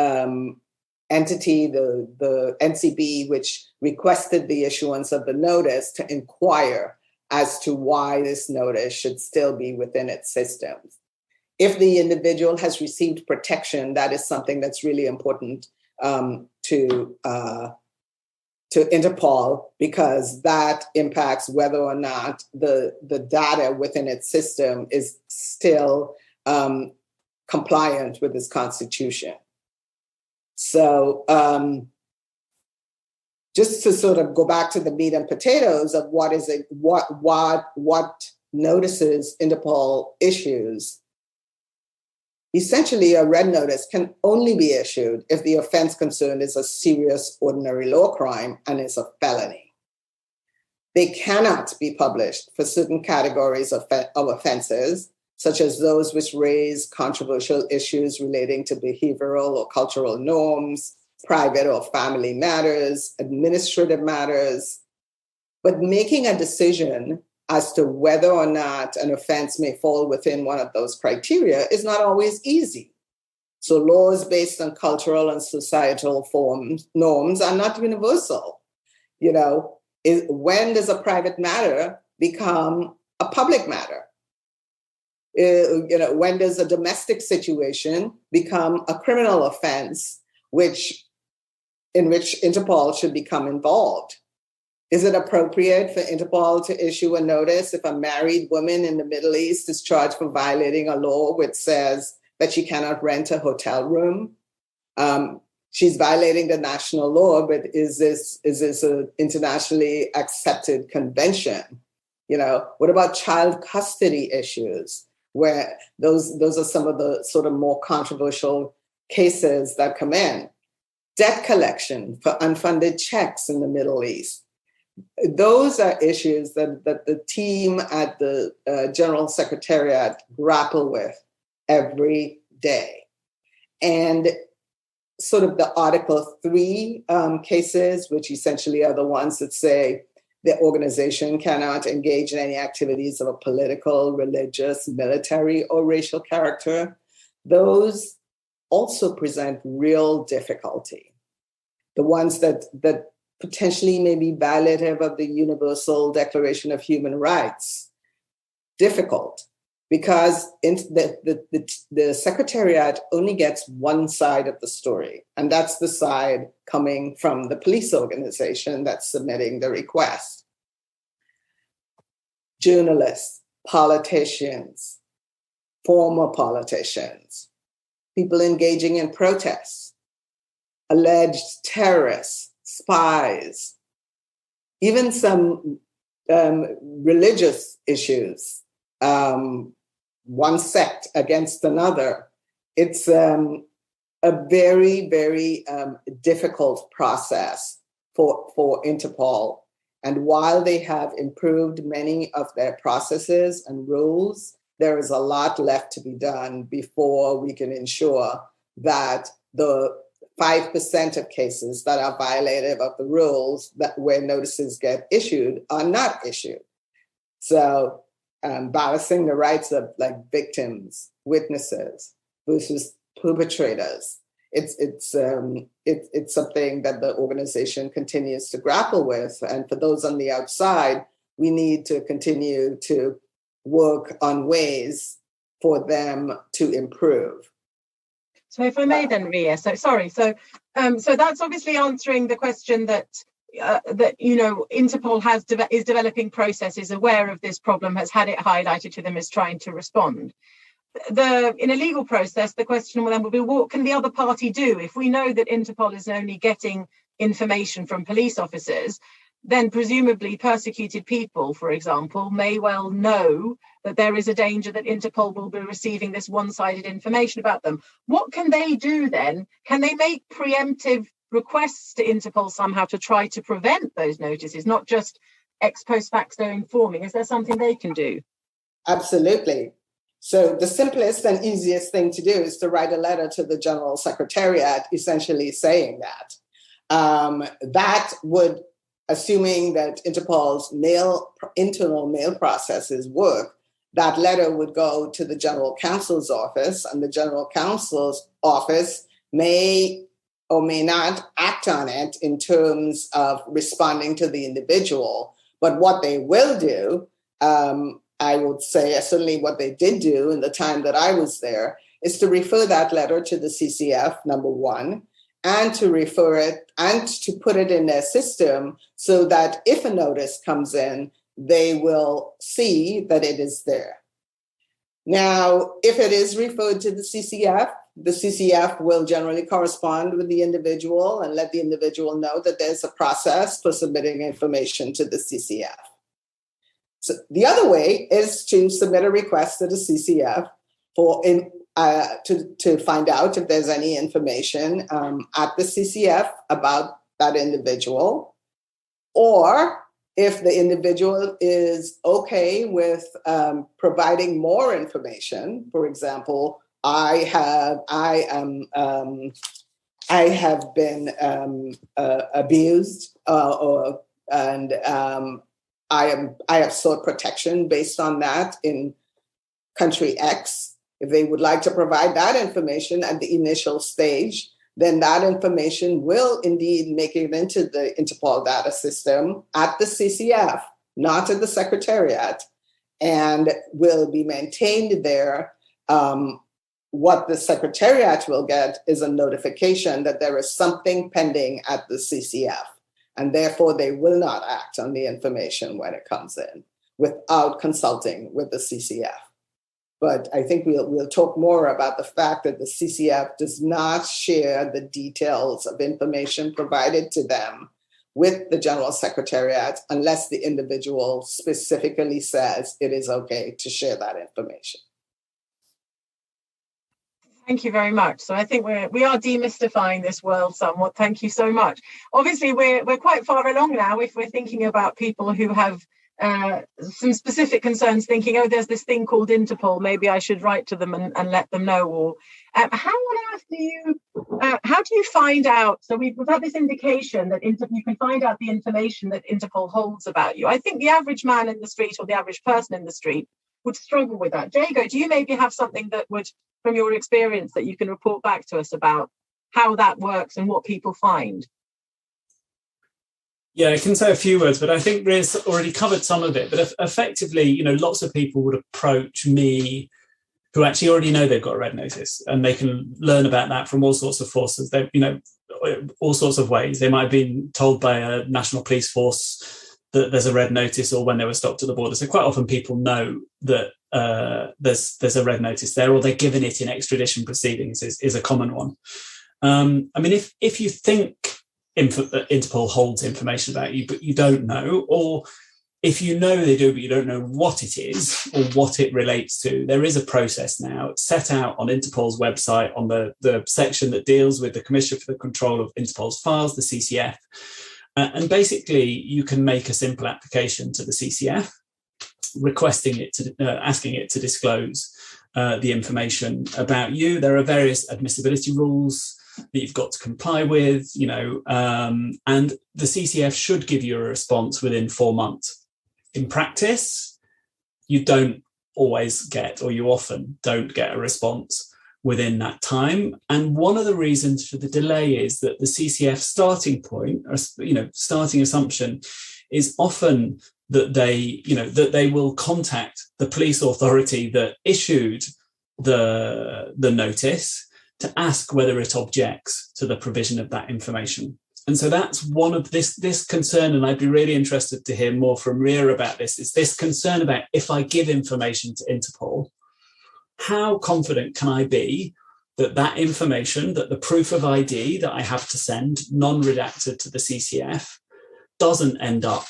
entity, the NCB, which requested the issuance of the notice to inquire as to why this notice should still be within its systems. If the individual has received protection, that is something that's really important to Interpol, because that impacts whether or not the data within its system is still compliant with its constitution. So just to sort of go back to the meat and potatoes of what notices Interpol issues. Essentially, a red notice can only be issued if the offense concerned is a serious ordinary law crime and is a felony. They cannot be published for certain categories of offenses, such as those which raise controversial issues relating to behavioral or cultural norms, private or family matters, administrative matters. But making a decision as to whether or not an offense may fall within one of those criteria is not always easy. So laws based on cultural and societal norms are not universal. When does a private matter become a public matter? When does a domestic situation become a criminal offense, in which Interpol should become involved? Is it appropriate for Interpol to issue a notice if a married woman in the Middle East is charged for violating a law which says that she cannot rent a hotel room? She's violating the national law, but is this an internationally accepted convention? What about child custody issues, where those are some of the sort of more controversial cases that come in? Debt collection for unfunded checks in the Middle East. Those are issues that the team at the General Secretariat grapple with every day. And sort of the Article 3 cases, which essentially are the ones that say the organization cannot engage in any activities of a political, religious, military, or racial character. Those also present real difficulty. The ones that potentially may be violative of the Universal Declaration of Human Rights, difficult, because the Secretariat only gets one side of the story, and that's the side coming from the police organization that's submitting the request. Journalists, politicians, former politicians, people engaging in protests, alleged terrorists, spies, even some religious issues, one sect against another. It's a very, very difficult process for Interpol. And while they have improved many of their processes and rules, there is a lot left to be done before we can ensure that the 5% of cases that are violative of the rules that where notices get issued are not issued. So balancing the rights of like victims, witnesses versus perpetrators. It's something that the organization continues to grapple with. And for those on the outside, we need to continue to work on ways for them to improve. So if I may then, Ria, so that's obviously answering the question that Interpol is developing processes, aware of this problem, has had it highlighted to them, is trying to respond. In a legal process, the question then will be, what can the other party do? If we know that Interpol is only getting information from police officers, then presumably persecuted people, for example, may well know that there is a danger that Interpol will be receiving this one-sided information about them. What can they do then? Can they make preemptive requests to Interpol somehow to try to prevent those notices, not just ex post facto informing? Is there something they can do? Absolutely. So the simplest and easiest thing to do is to write a letter to the General Secretariat, essentially saying that. That would, assuming that Interpol's internal mail processes work, that letter would go to the General Counsel's office, and the General Counsel's office may or may not act on it in terms of responding to the individual. But what they will do, I would say, certainly what they did do in the time that I was there, is to refer that letter to the CCF, number one, and to refer it and to put it in their system so that if a notice comes in, they will see that it is there. Now, if it is referred to the CCF will generally correspond with the individual and let the individual know that there's a process for submitting information to the CCF. So the other way is to submit a request to the CCF to find out if there's any information at the CCF about that individual, or if the individual is okay with providing more information. For example, I have been abused, and I have sought protection based on that in country X. If they would like to provide that information at the initial stage, then that information will indeed make it into the Interpol data system at the CCF, not at the Secretariat, and will be maintained there. What the Secretariat will get is a notification that there is something pending at the CCF, and therefore they will not act on the information when it comes in without consulting with the CCF. But I think we'll talk more about the fact that the CCF does not share the details of information provided to them with the General Secretariat unless the individual specifically says it is okay to share that information. Thank you very much. So I think we are demystifying this world somewhat. Thank you so much. Obviously, we're quite far along now if we're thinking about people who have some specific concerns, thinking, oh, there's this thing called Interpol, maybe I should write to them and let them know. Or how on earth how do you find out? So we've had this indication that you can find out the information that Interpol holds about you. I think the average man in the street or the average person in the street would struggle with that. Jago, do you maybe have something that would, from your experience, that you can report back to us about how that works and what people find? Yeah, I can say a few words, but I think Ria's already covered some of it. But effectively, lots of people would approach me who actually already know they've got a red notice, and they can learn about that from all sorts of forces. They, all sorts of ways. They might have been told by a national police force that there's a red notice, or when they were stopped at the border. So quite often people know that there's a red notice there, or they're given it in extradition proceedings is a common one. If you think Interpol holds information about you, but you don't know, or if you know they do, but you don't know what it is or what it relates to, there is a process now. It's set out on Interpol's website on the section that deals with the Commission for the Control of Interpol's Files, the CCF. And basically, you can make a simple application to the CCF, requesting it asking it to disclose the information about you. There are various admissibility rules that you've got to comply with, and the CCF should give you a response within 4 months. In practice, you don't always get, or you often don't get a response within that time. And one of the reasons for the delay is that the CCF starting point, or starting assumption, is often that they will contact the police authority that issued the notice to ask whether it objects to the provision of that information. And so that's one of this concern, and I'd be really interested to hear more from Ria about this, is this concern about, if I give information to Interpol, how confident can I be that information, that the proof of ID that I have to send, non-redacted to the CCF, doesn't end up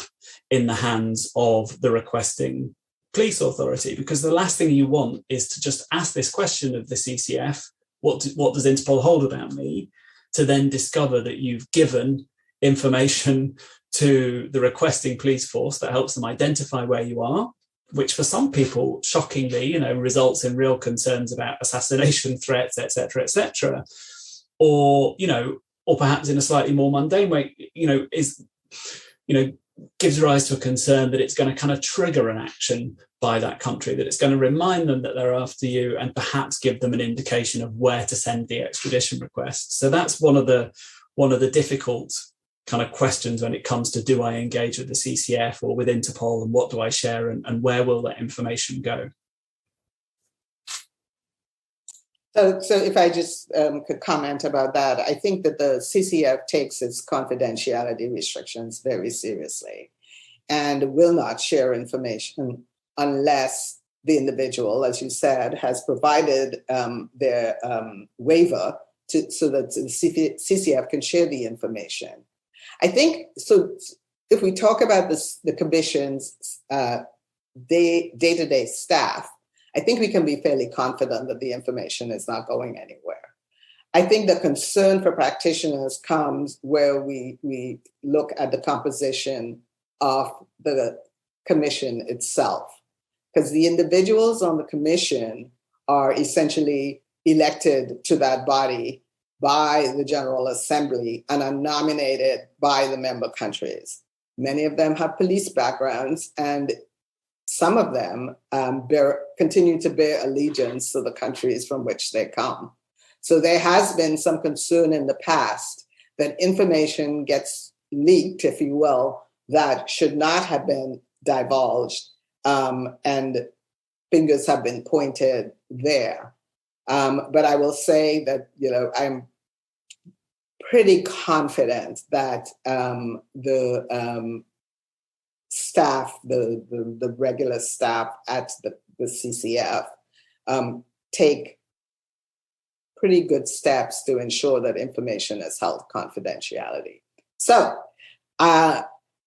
in the hands of the requesting police authority? Because the last thing you want is to just ask this question of the CCF, what does Interpol hold about me, to then discover that you've given information to the requesting police force that helps them identify where you are, which for some people, shockingly, results in real concerns about assassination threats, etc., or perhaps in a slightly more mundane way, gives rise to a concern that it's going to kind of trigger an action by that country, that it's going to remind them that they're after you, and perhaps give them an indication of where to send the extradition request. So that's one of the difficult kind of questions when it comes to, do I engage with the CCF or with Interpol, and what do I share, and where will that information go? So if I just could comment about that, I think that the CCF takes its confidentiality restrictions very seriously and will not share information unless the individual, as you said, has provided their waiver so that the CCF can share the information. I think, so if we talk about the Commission's day-to-day staff, I think we can be fairly confident that the information is not going anywhere. I think the concern for practitioners comes where we look at the composition of the Commission itself, because the individuals on the Commission are essentially elected to that body by the General Assembly and are nominated by the member countries. Many of them have police backgrounds, and some of them continue to bear allegiance to the countries from which they come. So there has been some concern in the past that information gets leaked, if you will, that should not have been divulged, and fingers have been pointed there. But I will say that, I'm pretty confident that the staff, the regular staff at the CCF take pretty good steps to ensure that information is held confidentiality. So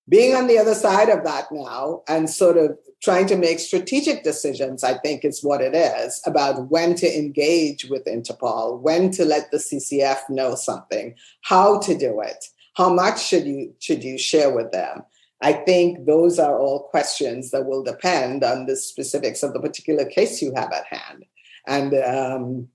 being on the other side of that now and sort of trying to make strategic decisions, I think is what it is, about when to engage with Interpol, when to let the CCF know something, how to do it, how much should you share with them. I think those are all questions that will depend on the specifics of the particular case you have at hand. And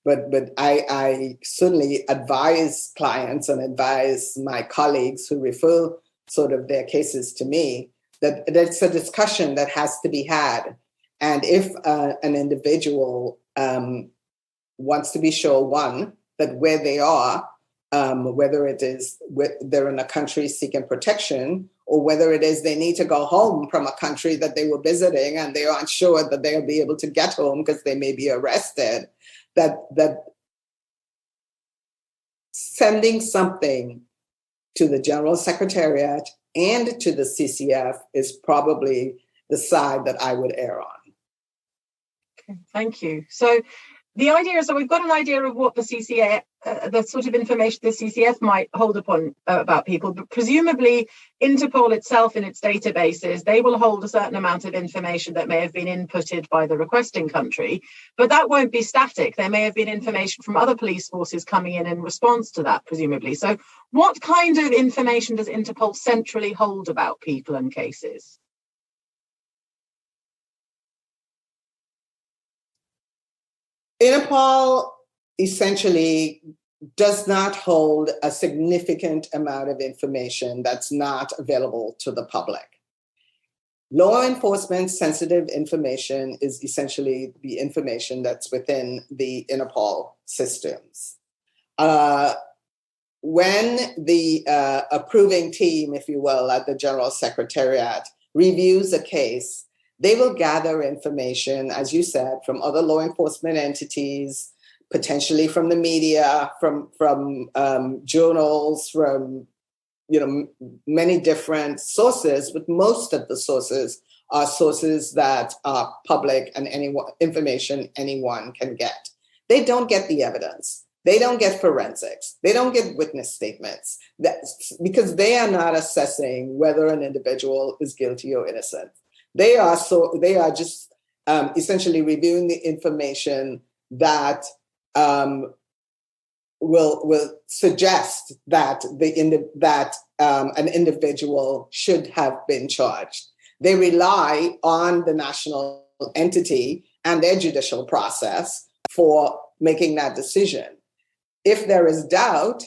but I certainly advise clients and advise my colleagues who refer sort of their cases to me that it's a discussion that has to be had. And if an individual wants to be sure, one, that where they are, whether it is they're in a country seeking protection, or whether it is they need to go home from a country that they were visiting and they aren't sure that they'll be able to get home because they may be arrested, that sending something to the General Secretariat and to the CCF is probably the side that I would err on. Okay, thank you. So the idea is that we've got an idea of what the CCF, the sort of information the CCF might hold upon about people, but presumably Interpol itself in its databases, they will hold a certain amount of information that may have been inputted by the requesting country, but that won't be static. There may have been information from other police forces coming in response to that, presumably. So what kind of information does Interpol centrally hold about people and cases? Interpol essentially does not hold a significant amount of information that's not available to the public. Law enforcement sensitive information is essentially the information that's within the Interpol systems. When the approving team, if you will, at the General Secretariat reviews a case, they will gather information, as you said, from other law enforcement entities, potentially from the media, from journals, from many different sources. But most of the sources are sources that are public and information anyone can get. They don't get the evidence. They don't get forensics. They don't get witness statements. Because they are not assessing whether an individual is guilty or innocent. They are just essentially reviewing the information that will suggest that an individual should have been charged. They rely on the national entity and their judicial process for making that decision. If there is doubt,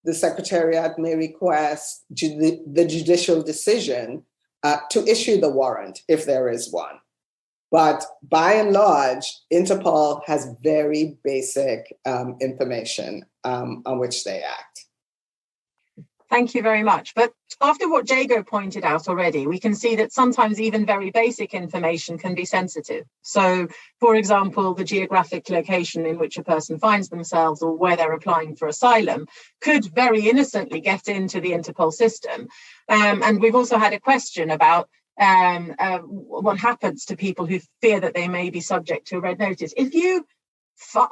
the Secretariat may request the judicial decision to issue the warrant if there is one. But by and large, Interpol has very basic information on which they act. Thank you very much. But after what Jago pointed out already, we can see that sometimes even very basic information can be sensitive. So, for example, the geographic location in which a person finds themselves or where they're applying for asylum could very innocently get into the Interpol system. And we've also had a question about what happens to people who fear that they may be subject to a red notice. If you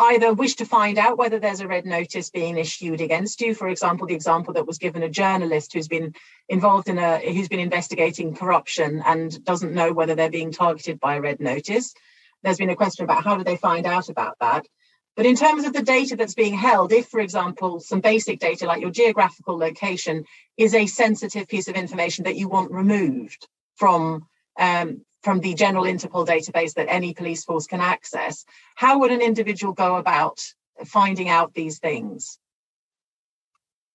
either wish to find out whether there's a red notice being issued against you, for example, the example that was given, a journalist who's been involved in who's been investigating corruption and doesn't know whether they're being targeted by a red notice. There's been a question about how do they find out about that. But in terms of the data that's being held, if, for example, some basic data like your geographical location is a sensitive piece of information that you want removed from the general Interpol database that any police force can access, how would an individual go about finding out these things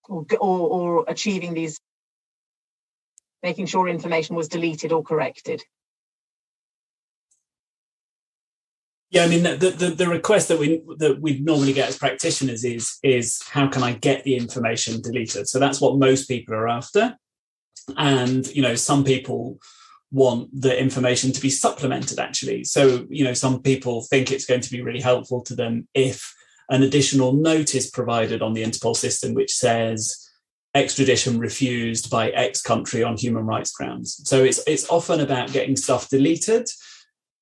or achieving these, making sure information was deleted or corrected? Yeah, I mean, the request that we normally get as practitioners is how can I get the information deleted? So that's what most people are after. And, some people want the information to be supplemented, actually. So, some people think it's going to be really helpful to them if an additional note is provided on the Interpol system, which says extradition refused by X country on human rights grounds. So it's often about getting stuff deleted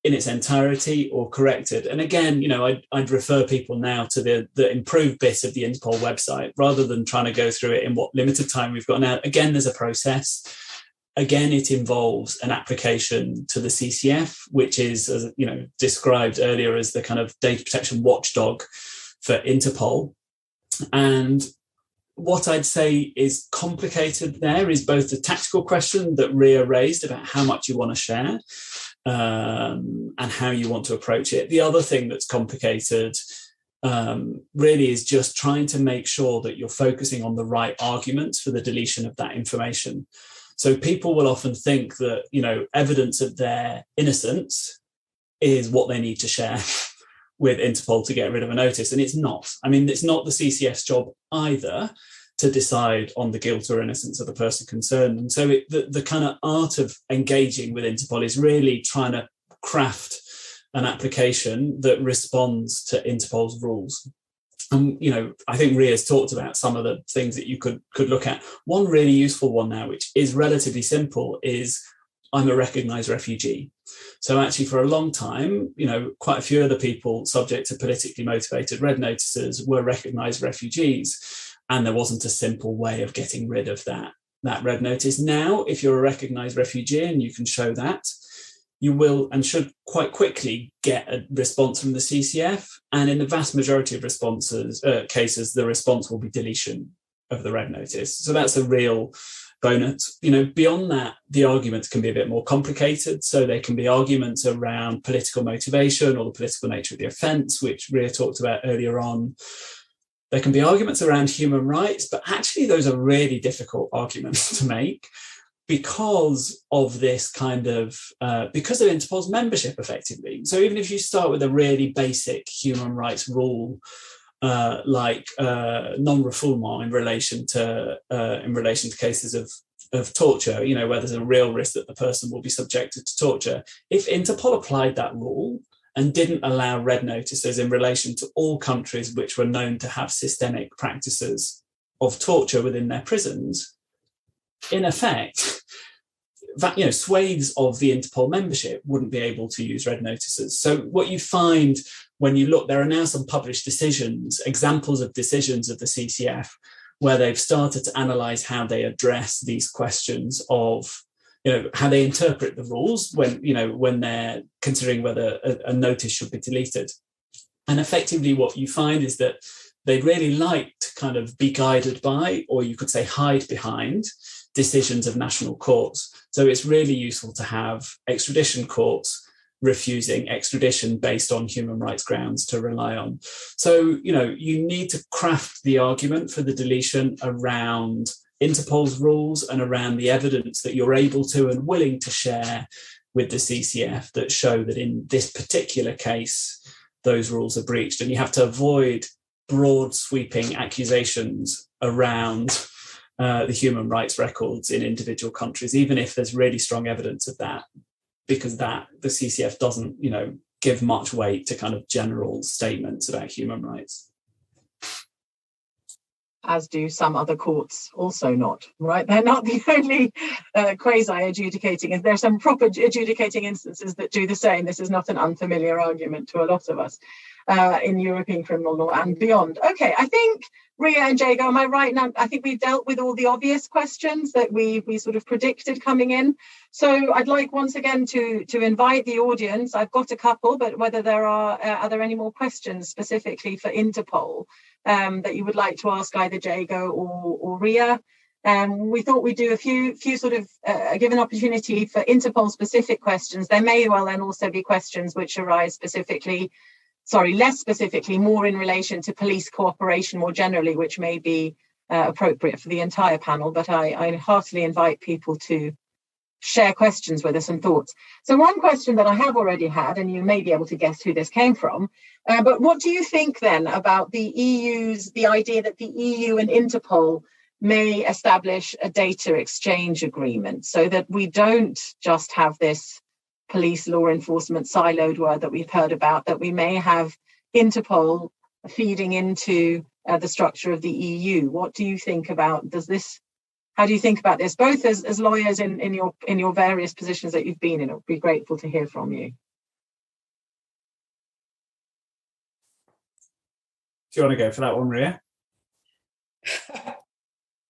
in its entirety or corrected. And again, I'd refer people now to the improved bit of the Interpol website rather than trying to go through it in what limited time we've got now. Again, there's a process. Again, it involves an application to the CCF, which is, as described earlier as the kind of data protection watchdog for Interpol. And what I'd say is complicated there is both the tactical question that Ria raised about how much you want to share and how you want to approach it. The other thing that's complicated really is just trying to make sure that you're focusing on the right arguments for the deletion of that information. So people will often think that, evidence of their innocence is what they need to share with Interpol to get rid of a notice. And it's not. I mean, it's not the CCF's job either to decide on the guilt or innocence of the person concerned. And so the kind of art of engaging with Interpol is really trying to craft an application that responds to Interpol's rules. And, I think Ria's talked about some of the things that you could look at. One really useful one now, which is relatively simple, is I'm a recognised refugee. So actually for a long time, quite a few of the people subject to politically motivated red notices were recognised refugees. And there wasn't a simple way of getting rid of that red notice. Now, if you're a recognised refugee and you can show that, you will and should quite quickly get a response from the CCF. And in the vast majority of cases, the response will be deletion of the red notice. So that's a real bonus. Beyond that, the arguments can be a bit more complicated. So there can be arguments around political motivation or the political nature of the offence, which Ria talked about earlier on. There can be arguments around human rights, but actually those are really difficult arguments to make because of this because of Interpol's membership, effectively. So even if you start with a really basic human rights rule, like non-refoulement in relation to cases of torture, where there's a real risk that the person will be subjected to torture. If Interpol applied that rule and didn't allow red notices in relation to all countries which were known to have systemic practices of torture within their prisons, in effect, swathes of the Interpol membership wouldn't be able to use red notices. So what you find when you look, there are now some published decisions, examples of decisions of the CCF, where they've started to analyse how they address these questions of, how they interpret the rules when they're considering whether a notice should be deleted. And effectively what you find is that they'd really like to kind of be guided by, or you could say hide behind, decisions of national courts. So it's really useful to have extradition courts refusing extradition based on human rights grounds to rely on. So, you need to craft the argument for the deletion around Interpol's rules and around the evidence that you're able to and willing to share with the CCF that show that in this particular case, those rules are breached. And you have to avoid broad sweeping accusations around the human rights records in individual countries, even if there's really strong evidence of that, because the CCF doesn't, give much weight to kind of general statements about human rights. As do some other courts also not, right? They're not the only quasi-adjudicating. There are some proper adjudicating instances that do the same. This is not an unfamiliar argument to a lot of us in European criminal law and beyond. Okay, I think, Ria and Jago, am I right now? I think we've dealt with all the obvious questions that we sort of predicted coming in. So I'd like once again to invite the audience. I've got a couple, but whether are there any more questions specifically for Interpol that you would like to ask either Jago or Ria? We thought we'd do a few sort of give an opportunity for Interpol specific questions. There may well then also be questions which arise less specifically, more in relation to police cooperation more generally, which may be appropriate for the entire panel. But I heartily invite people to share questions with us and thoughts. So one question that I have already had, and you may be able to guess who this came from, but what do you think then about the idea that the EU and Interpol may establish a data exchange agreement so that we don't just have this police law enforcement siloed word that we've heard about, that we may have Interpol feeding into the structure of the EU? What do you think about how do you think about this, both as lawyers in your various positions that you've been in? It would be grateful to hear from you. Do you want to go for that one, Ria?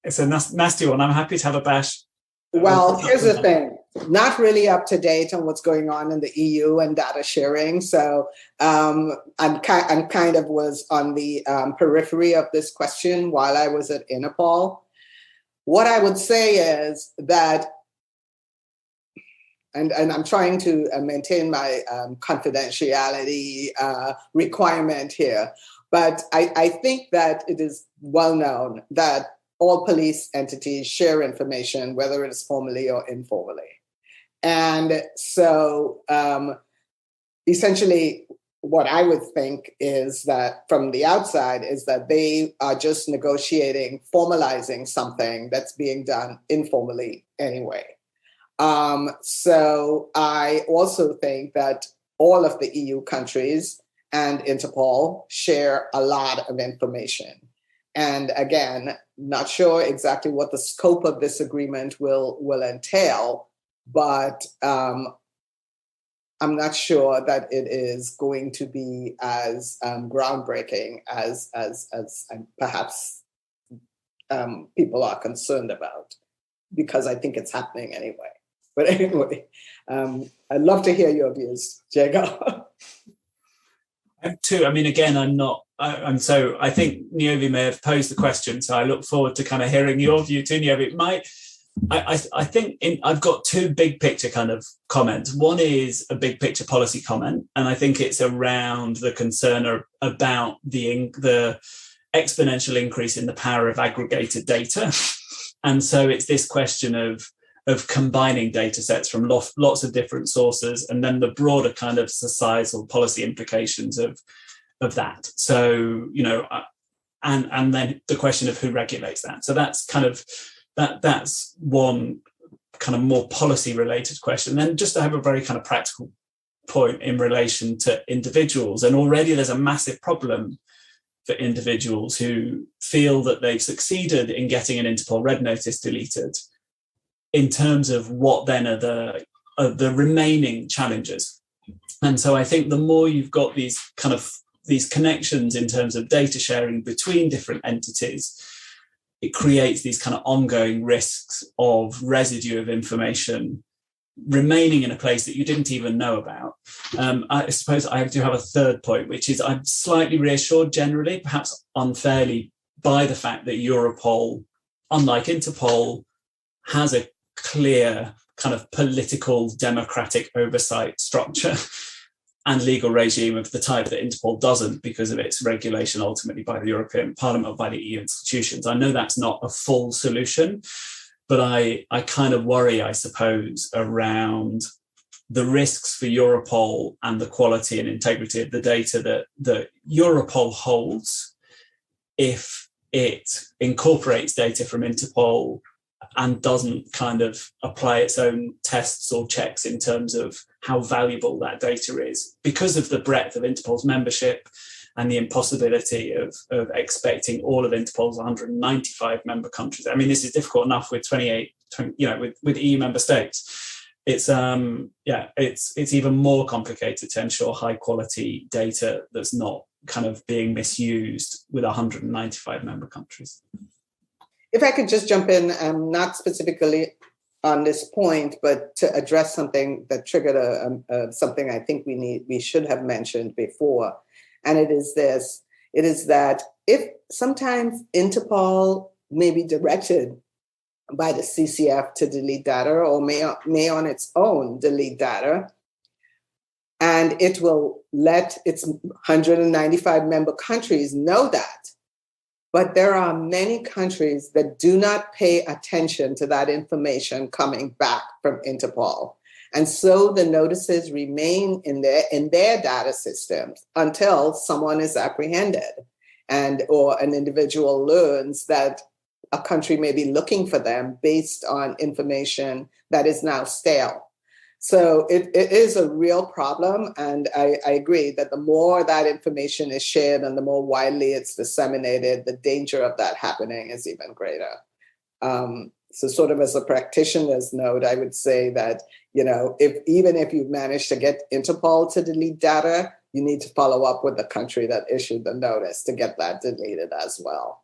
It's a nasty one. I'm happy to have a bash. Well, here's the thing. not really up to date on what's going on in the EU and data sharing. So I'm kind of was on the periphery of this question while I was at Interpol. What I would say is that, and I'm trying to maintain my confidentiality requirement here, but I think that it is well known that all police entities share information, whether it is formally or informally. And so essentially what I would think is that from the outside is that they are just negotiating, formalizing something that's being done informally anyway. So I also think that all of the EU countries and Interpol share a lot of information. And again, not sure exactly what the scope of this agreement will entail, but I'm not sure that it is going to be as groundbreaking as perhaps people are concerned about, because I think it's happening anyway. But anyway, I'd love to hear your views, Jago. Too. I mean, again, I think Niobe may have posed the question, so I look forward to kind of hearing your view too, Niobe. I think I've got two big picture kind of comments. One is a big picture policy comment, and I think it's around the concern about the exponential increase in the power of aggregated data. And so it's this question of combining data sets from lots of different sources, and then the broader kind of societal policy implications of that. So, and then the question of who regulates that. So that's kind of that's one kind of more policy related question. And then just to have a very kind of practical point in relation to individuals, and already there's a massive problem for individuals who feel that they've succeeded in getting an Interpol red notice deleted, in terms of what then are the remaining challenges. And so I think the more you've got these connections in terms of data sharing between different entities, it creates these kind of ongoing risks of residue of information remaining in a place that you didn't even know about. I suppose I do have a third point, which is I'm slightly reassured generally, perhaps unfairly, by the fact that Europol, unlike Interpol, has a clear kind of political democratic oversight structure and legal regime of the type that Interpol doesn't, because of its regulation ultimately by the European Parliament or by the EU institutions. I know that's not a full solution, but I kind of worry, I suppose, around the risks for Europol and the quality and integrity of the data that Europol holds if it incorporates data from Interpol and doesn't kind of apply its own tests or checks in terms of how valuable that data is, because of the breadth of Interpol's membership and the impossibility of expecting all of Interpol's 195 member countries. I mean, this is difficult enough with 28, with EU member states. It's even more complicated to ensure high quality data that's not kind of being misused with 195 member countries. If I could just jump in, not specifically on this point, but to address something that triggered something I think we should have mentioned before. And it is this, it is that if sometimes Interpol may be directed by the CCF to delete data, or may on its own delete data, and it will let its 195 member countries know that. But there are many countries that do not pay attention to that information coming back from Interpol. And so the notices remain in their data systems until someone is apprehended or an individual learns that a country may be looking for them based on information that is now stale. So it is a real problem. And I agree that the more that information is shared and the more widely it's disseminated, the danger of that happening is even greater. So sort of as a practitioner's note, I would say that, even if you've managed to get Interpol to delete data, you need to follow up with the country that issued the notice to get that deleted as well.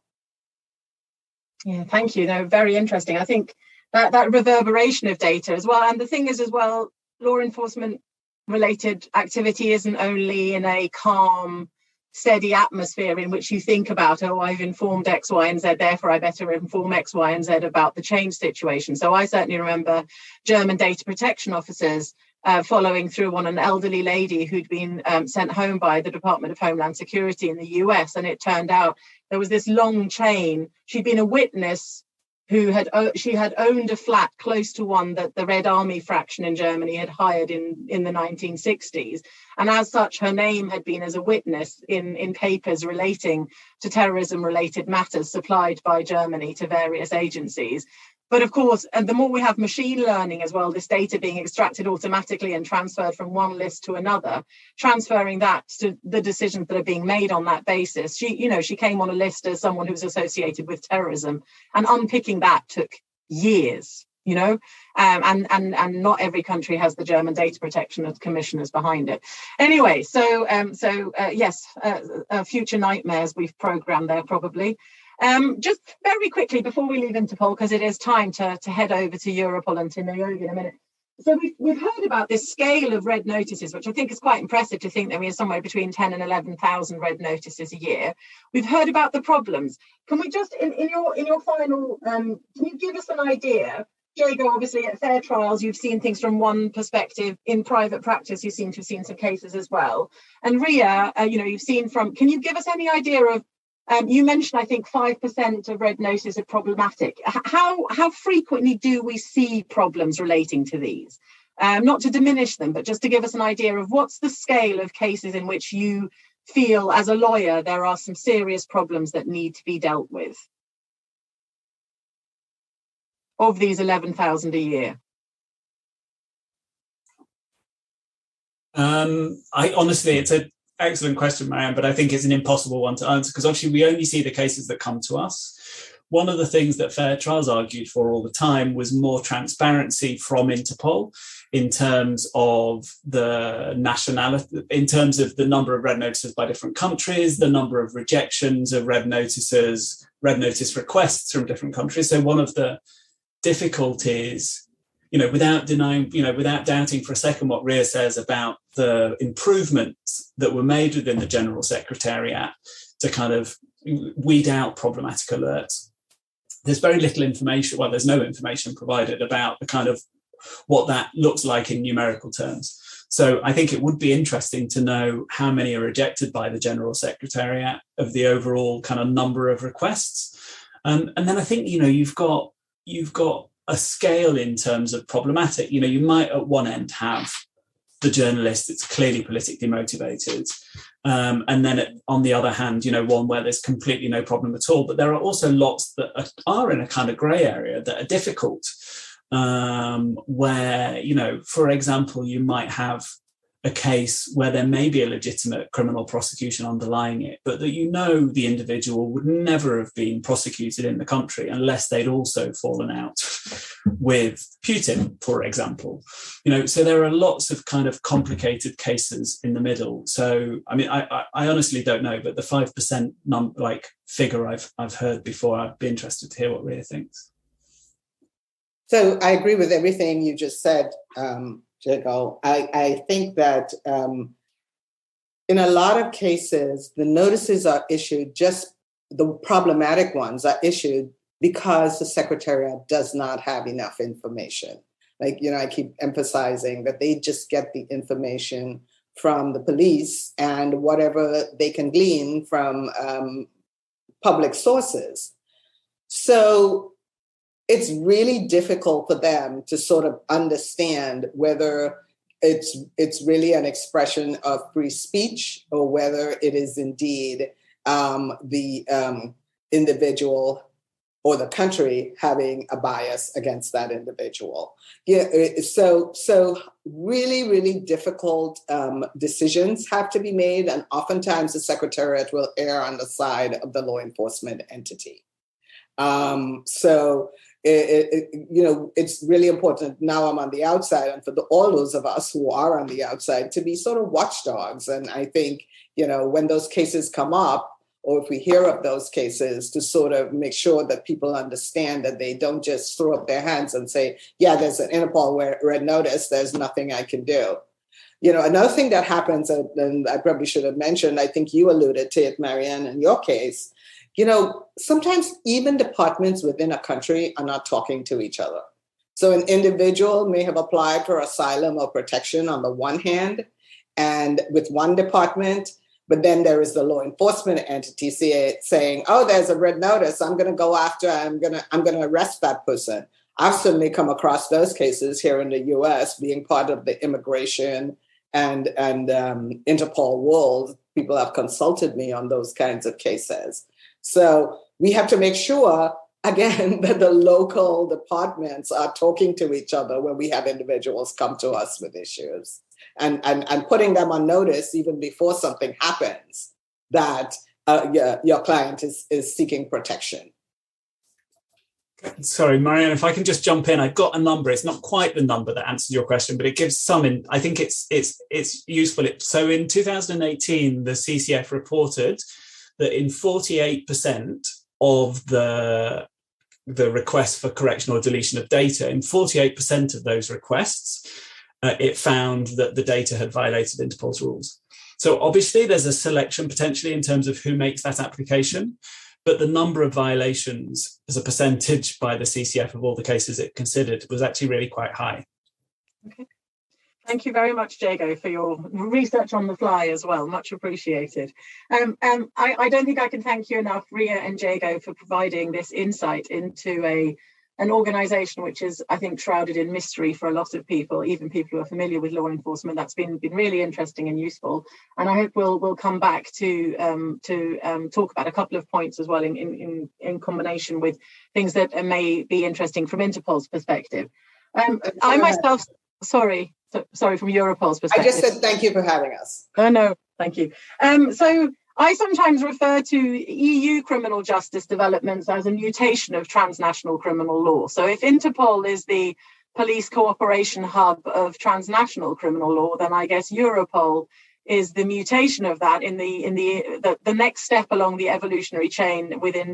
Yeah, thank you. No, very interesting. I think that reverberation of data as well. And the thing is as well, law enforcement related activity isn't only in a calm, steady atmosphere in which you think about, oh, I've informed X, Y, and Z, therefore I better inform X, Y, and Z about the change situation. So I certainly remember German data protection officers following through on an elderly lady who'd been sent home by the Department of Homeland Security in the US. And it turned out there was this long chain. She'd been a witness who had owned a flat close to one that the Red Army fraction in Germany had hired in the 1960s. And as such, her name had been as a witness in papers relating to terrorism-related matters supplied by Germany to various agencies. But of course, and the more we have machine learning as well, this data being extracted automatically and transferred from one list to another, transferring that to the decisions that are being made on that basis. She came on a list as someone who was associated with terrorism, and unpicking that took years, and not every country has the German data protection commissioners behind it. Anyway, yes, future nightmares we've programmed there probably. Just very quickly before we leave Interpol, because it is time to head over to Europol and to Naomi in a minute. So we've heard about this scale of red notices, which I think is quite impressive to think that we have somewhere between 10 and 11,000 red notices a year. We've heard about the problems. Can we just, in your final, can you give us an idea? Jago, obviously at fair trials, you've seen things from one perspective. In private practice, you seem to have seen some cases as well. And Ria, you've seen from, can you give us any idea of, you mentioned, I think, 5% of red notices are problematic. How frequently do we see problems relating to these? Not to diminish them, but just to give us an idea of what's the scale of cases in which you feel, as a lawyer, there are some serious problems that need to be dealt with of these 11,000 a year. Honestly, it's an excellent question, Marianne, but I think it's an impossible one to answer because obviously we only see the cases that come to us. One of the things that fair trials argued for all the time was more transparency from Interpol in terms of the nationality, in terms of the number of red notices by different countries, the number of rejections of red notice requests from different countries. So one of the difficulties, without doubting for a second what Ria says about the improvements that were made within the General Secretariat to kind of weed out problematic alerts, there's very little information, well, there's no information provided about the kind of what that looks like in numerical terms. So I think it would be interesting to know how many are rejected by the General Secretariat of the overall kind of number of requests. And then I think, you've got a scale in terms of problematic. You might at one end have the journalist that's clearly politically motivated. And then on the other hand, one where there's completely no problem at all. But there are also lots that are in a kind of grey area that are difficult, where, for example, you might have a case where there may be a legitimate criminal prosecution underlying it, but that the individual would never have been prosecuted in the country unless they'd also fallen out with Putin, for example. So there are lots of kind of complicated cases in the middle. So, I mean, I honestly don't know, but the 5% figure I've heard before. I'd be interested to hear what Ria thinks. So I agree with everything you just said, Jago. I think that in a lot of cases, the notices are issued, just the problematic ones are issued because the Secretariat does not have enough information. I keep emphasizing that they just get the information from the police and whatever they can glean from public sources. So it's really difficult for them to sort of understand whether it's really an expression of free speech or whether it is indeed the individual or the country having a bias against that individual. So really, really difficult decisions have to be made, and oftentimes the Secretariat will err on the side of the law enforcement entity. It's really important. Now I'm on the outside, and for all those of us who are on the outside, to be sort of watchdogs. And I think, when those cases come up, or if we hear of those cases, to sort of make sure that people understand that they don't just throw up their hands and say, yeah, there's an Interpol red notice, there's nothing I can do. You know, another thing that happens, and I probably should have mentioned, I think you alluded to it, Marianne, in your case, you know, sometimes even departments within a country are not talking to each other. So an individual may have applied for asylum or protection on the one hand, and with one department, but then there is the law enforcement entity saying, oh, there's a red notice, I'm going to go after, I'm going to arrest that person. I've certainly come across those cases here in the US, being part of the immigration and Interpol world. People have consulted me on those kinds of cases. So we have to make sure, again, that the local departments are talking to each other when we have individuals come to us with issues, and putting them on notice even before something happens that your client is seeking protection. Sorry, Marianne, if I can just jump in, I've got a number. It's not quite the number that answers your question, but it gives some. I think it's useful. So in 2018, the CCF reported that in 48% of the requests for correction or deletion of data, in 48% of those requests, it found that the data had violated Interpol's rules. So obviously there's a selection potentially in terms of who makes that application, but the number of violations as a percentage by the CCF of all the cases it considered was actually really quite high. Okay. Thank you very much, Jago, for your research on the fly as well. Much appreciated. I don't think I can thank you enough, Ria and Jago, for providing this insight into an organisation which is, I think, shrouded in mystery for a lot of people, even people who are familiar with law enforcement. That's been really interesting and useful. And I hope we'll come back to talk about a couple of points as well in combination with things that may be interesting from Interpol's perspective. I myself, sorry, from Europol's perspective. I just said thank you for having us. No, thank you. So I sometimes refer to EU criminal justice developments as a mutation of transnational criminal law. So if Interpol is the police cooperation hub of transnational criminal law, then I guess Europol is the mutation of that in the next step along the evolutionary chain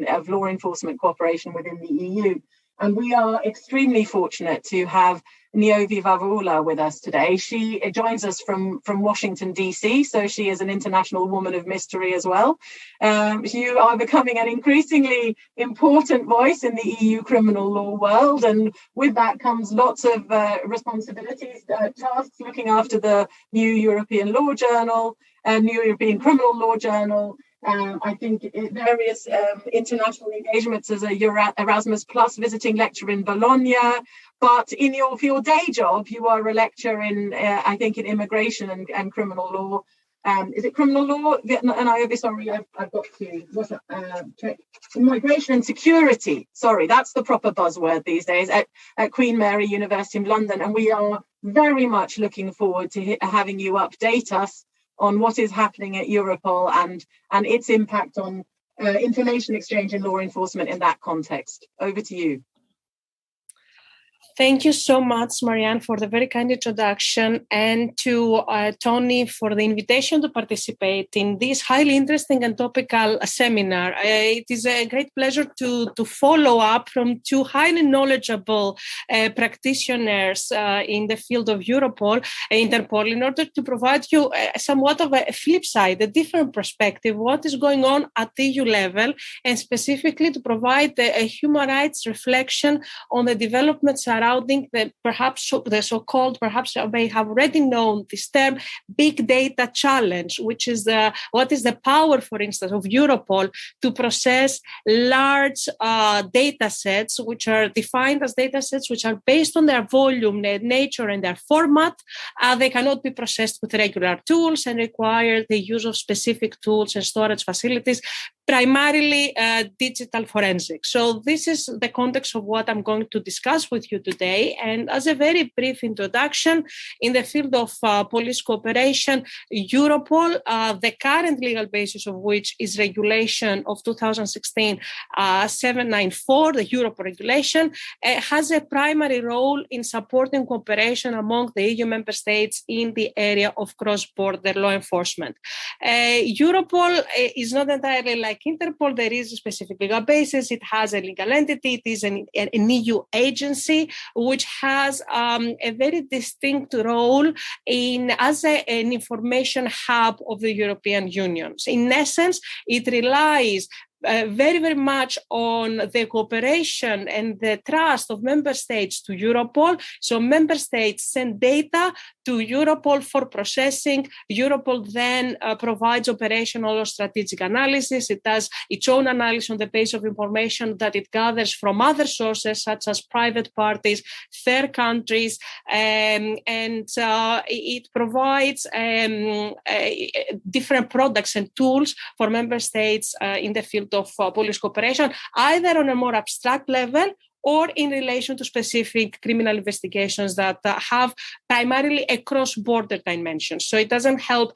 of law enforcement cooperation within the EU. And we are extremely fortunate to have Niovi Vavula with us today. She joins us from Washington, D.C., so she is an international woman of mystery as well. You are becoming an increasingly important voice in the EU criminal law world, and with that comes lots of responsibilities, tasks, looking after the new European Law Journal, new European Criminal Law Journal, I think various international engagements as a Erasmus Plus visiting lecturer in Bologna. But for your day job, you are a lecturer in, I think, in immigration and criminal law. Is it criminal law? And I've got to check. Migration and security. Sorry, that's the proper buzzword these days at Queen Mary University in London. And we are very much looking forward to having you update us on what is happening at Europol and its impact on information exchange and law enforcement in that context. Over to you. Thank you so much, Marianne, for the very kind introduction, and to Tony for the invitation to participate in this highly interesting and topical seminar. It is a great pleasure to follow up from two highly knowledgeable practitioners in the field of Interpol, in order to provide you somewhat of a flip side, a different perspective, what is going on at the EU level, and specifically to provide a human rights reflection on the developments surrounding the so-called, perhaps you may have already known this term, big data challenge, which is what is the power, for instance, of Europol to process large data sets, which are defined as data sets which are based on their volume, their nature, and their format. They cannot be processed with regular tools and require the use of specific tools and storage facilities, primarily digital forensics. So this is the context of what I'm going to discuss with you today. today. And as a very brief introduction, in the field of police cooperation, Europol, the current legal basis of which is regulation of 2016 794, the Europol regulation, has a primary role in supporting cooperation among the EU member states in the area of cross-border law enforcement. Europol is not entirely like Interpol. There is a specific legal basis. It has a legal entity. It is an EU agency which has a very distinct role as an information hub of the European Union. In essence, it relies very, very much on the cooperation and the trust of member states to Europol. So member states send data to Europol for processing. Europol then provides operational or strategic analysis. It does its own analysis on the basis of information that it gathers from other sources, such as private parties, third countries, and it provides different products and tools for member states in the field of police cooperation, either on a more abstract level or in relation to specific criminal investigations that have primarily a cross-border dimension. So it doesn't help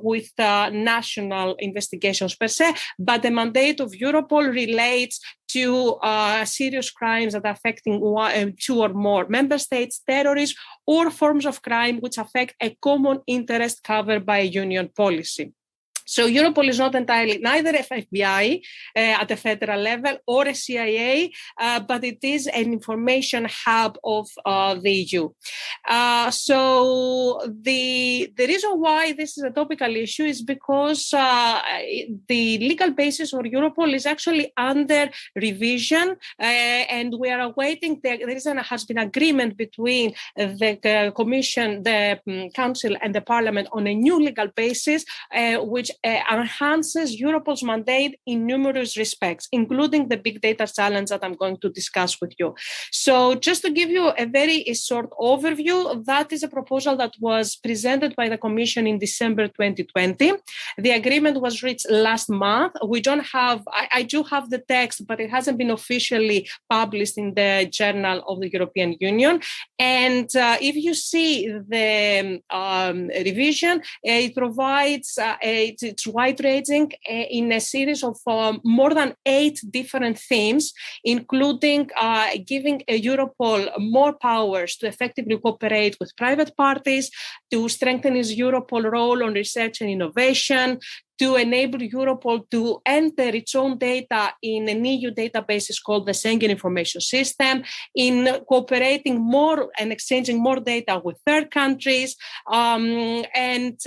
with national investigations per se, but the mandate of Europol relates to serious crimes that are affecting two or more member states, terrorism, or forms of crime which affect a common interest covered by a union policy. So Europol is not entirely neither FBI at the federal level or a CIA, but it is an information hub of the EU. So the reason why this is a topical issue is because the legal basis for Europol is actually under revision, and we are awaiting. Has been agreement between the Commission, the Council, and the Parliament on a new legal basis, which enhances Europol's mandate in numerous respects, including the big data challenge that I'm going to discuss with you. So just to give you a very short overview, that is a proposal that was presented by the Commission in December 2020. The agreement was reached last month. We don't have, I do have the text, but it hasn't been officially published in the Journal of the European Union. And if you see the revision, it provides, it's wide-ranging in a series of more than 8 different themes, including giving Europol more powers to effectively cooperate with private parties, to strengthen its Europol role on research and innovation, to enable Europol to enter its own data in an EU database called the Schengen Information System, in cooperating more and exchanging more data with third countries. And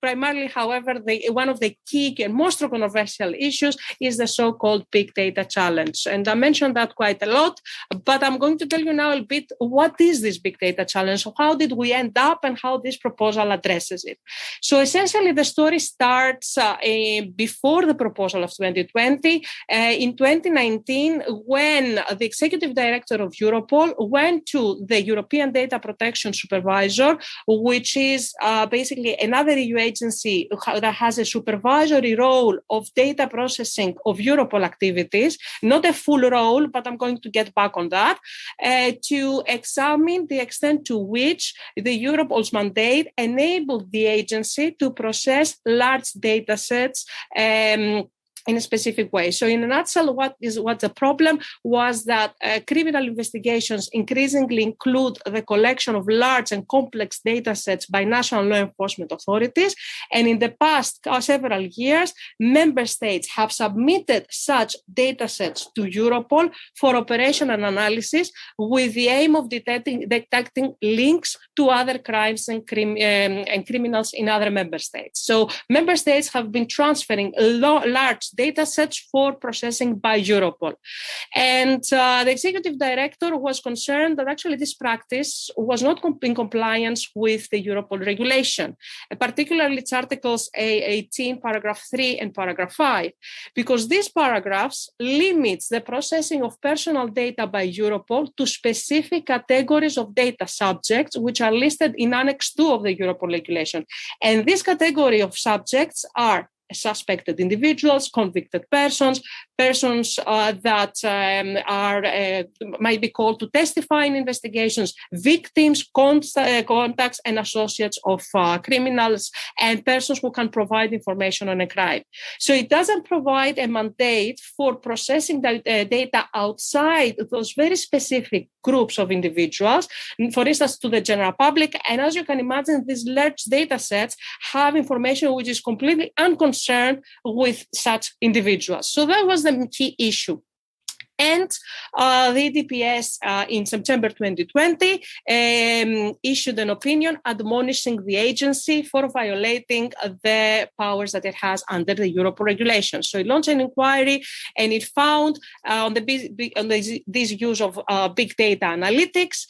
primarily, however, one of the key and most controversial issues is the so-called big data challenge. And I mentioned that quite a lot, but I'm going to tell you now a bit, what is this big data challenge? How did we end up and how this proposal addresses it? So essentially, the story starts before the proposal of 2020, in 2019, when the executive director of Europol went to the European Data Protection Supervisor, which is basically another EU agency that has a supervisory role of data processing of Europol activities, not a full role, but I'm going to get back on that, to examine the extent to which the Europol's mandate enabled the agency to process large data sets in a specific way. So in a nutshell, what the problem was that criminal investigations increasingly include the collection of large and complex data sets by national law enforcement authorities. And in the past several years, member states have submitted such data sets to Europol for operational analysis with the aim of detecting links to other crimes and criminals in other member states. So member states have been transferring large data sets for processing by Europol. And the executive director was concerned that actually this practice was not in compliance with the Europol regulation, particularly its articles 18, paragraph 3 and paragraph 5, because these paragraphs limits the processing of personal data by Europol to specific categories of data subjects, which are listed in Annex 2 of the Europol regulation. And this category of subjects are suspected individuals, convicted persons, persons that might be called to testify in investigations, victims, contacts, and associates of criminals, and persons who can provide information on a crime. So it doesn't provide a mandate for processing data outside those very specific groups of individuals, for instance, to the general public. And as you can imagine, these large data sets have information which is completely unconcerned with such individuals. So that was the key issue. And the EDPS in September 2020 issued an opinion admonishing the agency for violating the powers that it has under the Europol regulations. So it launched an inquiry, and it found on this use of big data analytics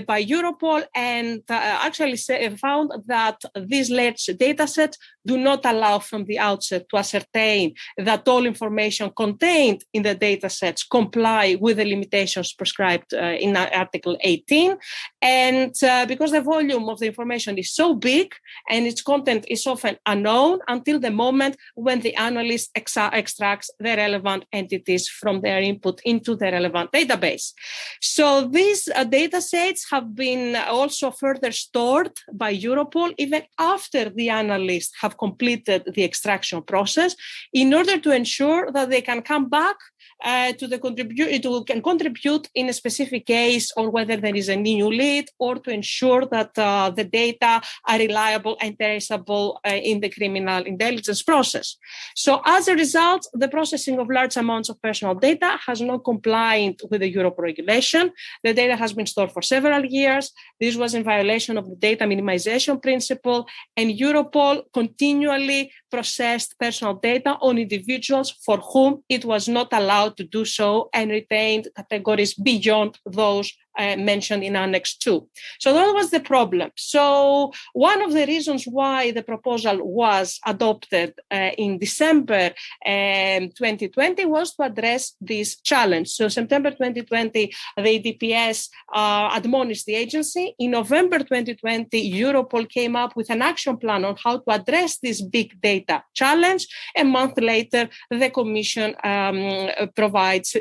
by Europol, and actually found that these large data sets do not allow from the outset to ascertain that all information contained in the data sets comply with the limitations prescribed in Article 18. And because the volume of the information is so big and its content is often unknown until the moment when the analyst extracts the relevant entities from their input into the relevant database. So these data sets have been also further stored by Europol even after the analysts have completed the extraction process, in order to ensure that they can come back can contribute in a specific case, or whether there is a new lead, or to ensure that the data are reliable and traceable in the criminal intelligence process. So as a result, the processing of large amounts of personal data has not complied with the Europol regulation. The data has been stored for several years. This was in violation of the data minimization principle, and Europol continually processed personal data on individuals for whom it was not allowed to do so, and retained categories beyond those mentioned in Annex 2. So that was the problem. So one of the reasons why the proposal was adopted in December 2020 was to address this challenge. So September 2020, the EDPS admonished the agency. In November 2020, Europol came up with an action plan on how to address this big data challenge. A month later, the Commission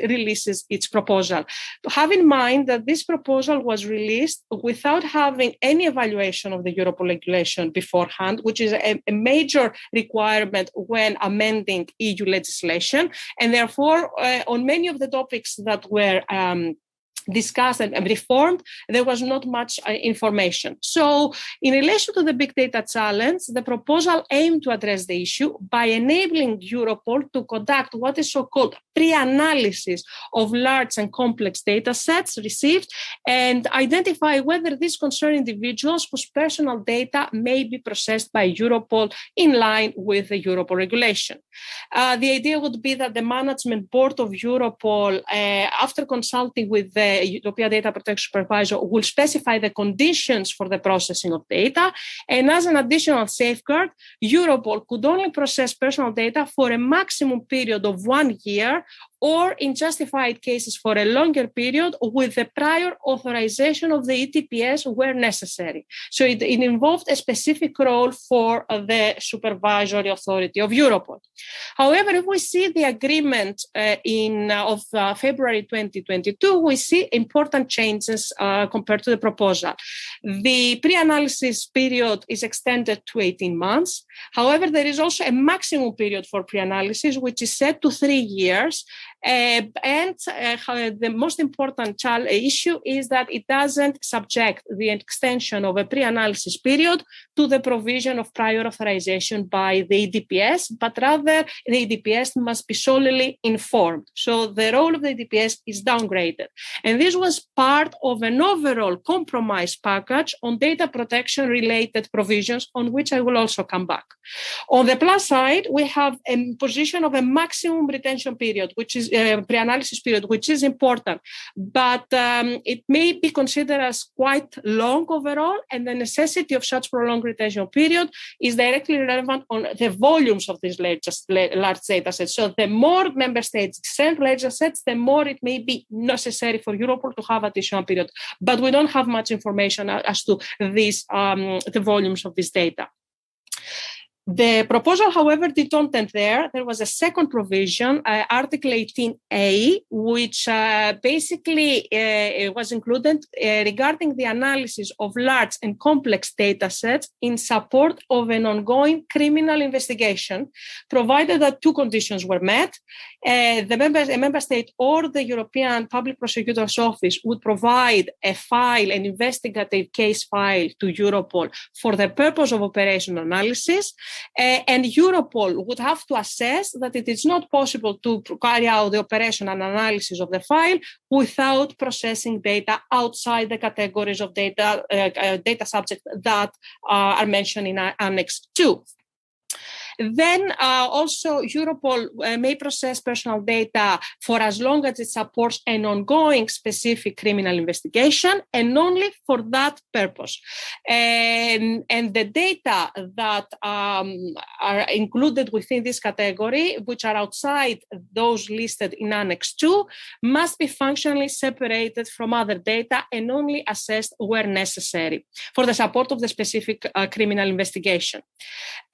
releases its proposal. Have in mind that this proposal was released without having any evaluation of the Europol regulation beforehand, which is a major requirement when amending EU legislation. And therefore, on many of the topics that were discussed and reformed, there was not much information. So in relation to the big data challenge, the proposal aimed to address the issue by enabling Europol to conduct what is so-called pre-analysis of large and complex data sets received, and identify whether these concern individuals whose personal data may be processed by Europol in line with the Europol regulation. The idea would be that the management board of Europol, after consulting with the European Data Protection Supervisor, will specify the conditions for the processing of data. And as an additional safeguard, Europol could only process personal data for a maximum period of 1 year, or in justified cases for a longer period, with the prior authorization of the EDPS where necessary. So it involved a specific role for the supervisory authority of Europol. However, if we see the agreement of February 2022, we see important changes compared to the proposal. The pre-analysis period is extended to 18 months. However, there is also a maximum period for pre-analysis, which is set to 3 years. The most important issue is that it doesn't subject the extension of a pre-analysis period to the provision of prior authorization by the EDPS, but rather the EDPS must be solely informed. So the role of the EDPS is downgraded. And this was part of an overall compromise package on data protection related provisions, on which I will also come back. On the plus side, we have a position of a maximum retention period, which is pre-analysis period, which is important, but it may be considered as quite long overall, and the necessity of such prolonged retention period is directly relevant on the volumes of these large data sets. So the more member states send large sets, the more it may be necessary for Europol to have additional period. But we don't have much information as to these, the volumes of this data. The proposal, however, did not end there. There was a second provision, Article 18A, which basically was included regarding the analysis of large and complex data sets in support of an ongoing criminal investigation, provided that two conditions were met. A member state or the European Public Prosecutor's Office would provide an investigative case file to Europol for the purpose of operational analysis. And Europol would have to assess that it is not possible to carry out the operational analysis of the file without processing data outside the categories of data subjects that are mentioned in Annex 2. Then also Europol may process personal data for as long as it supports an ongoing specific criminal investigation and only for that purpose. And the data that are included within this category, which are outside those listed in Annex 2, must be functionally separated from other data and only assessed where necessary for the support of the specific criminal investigation.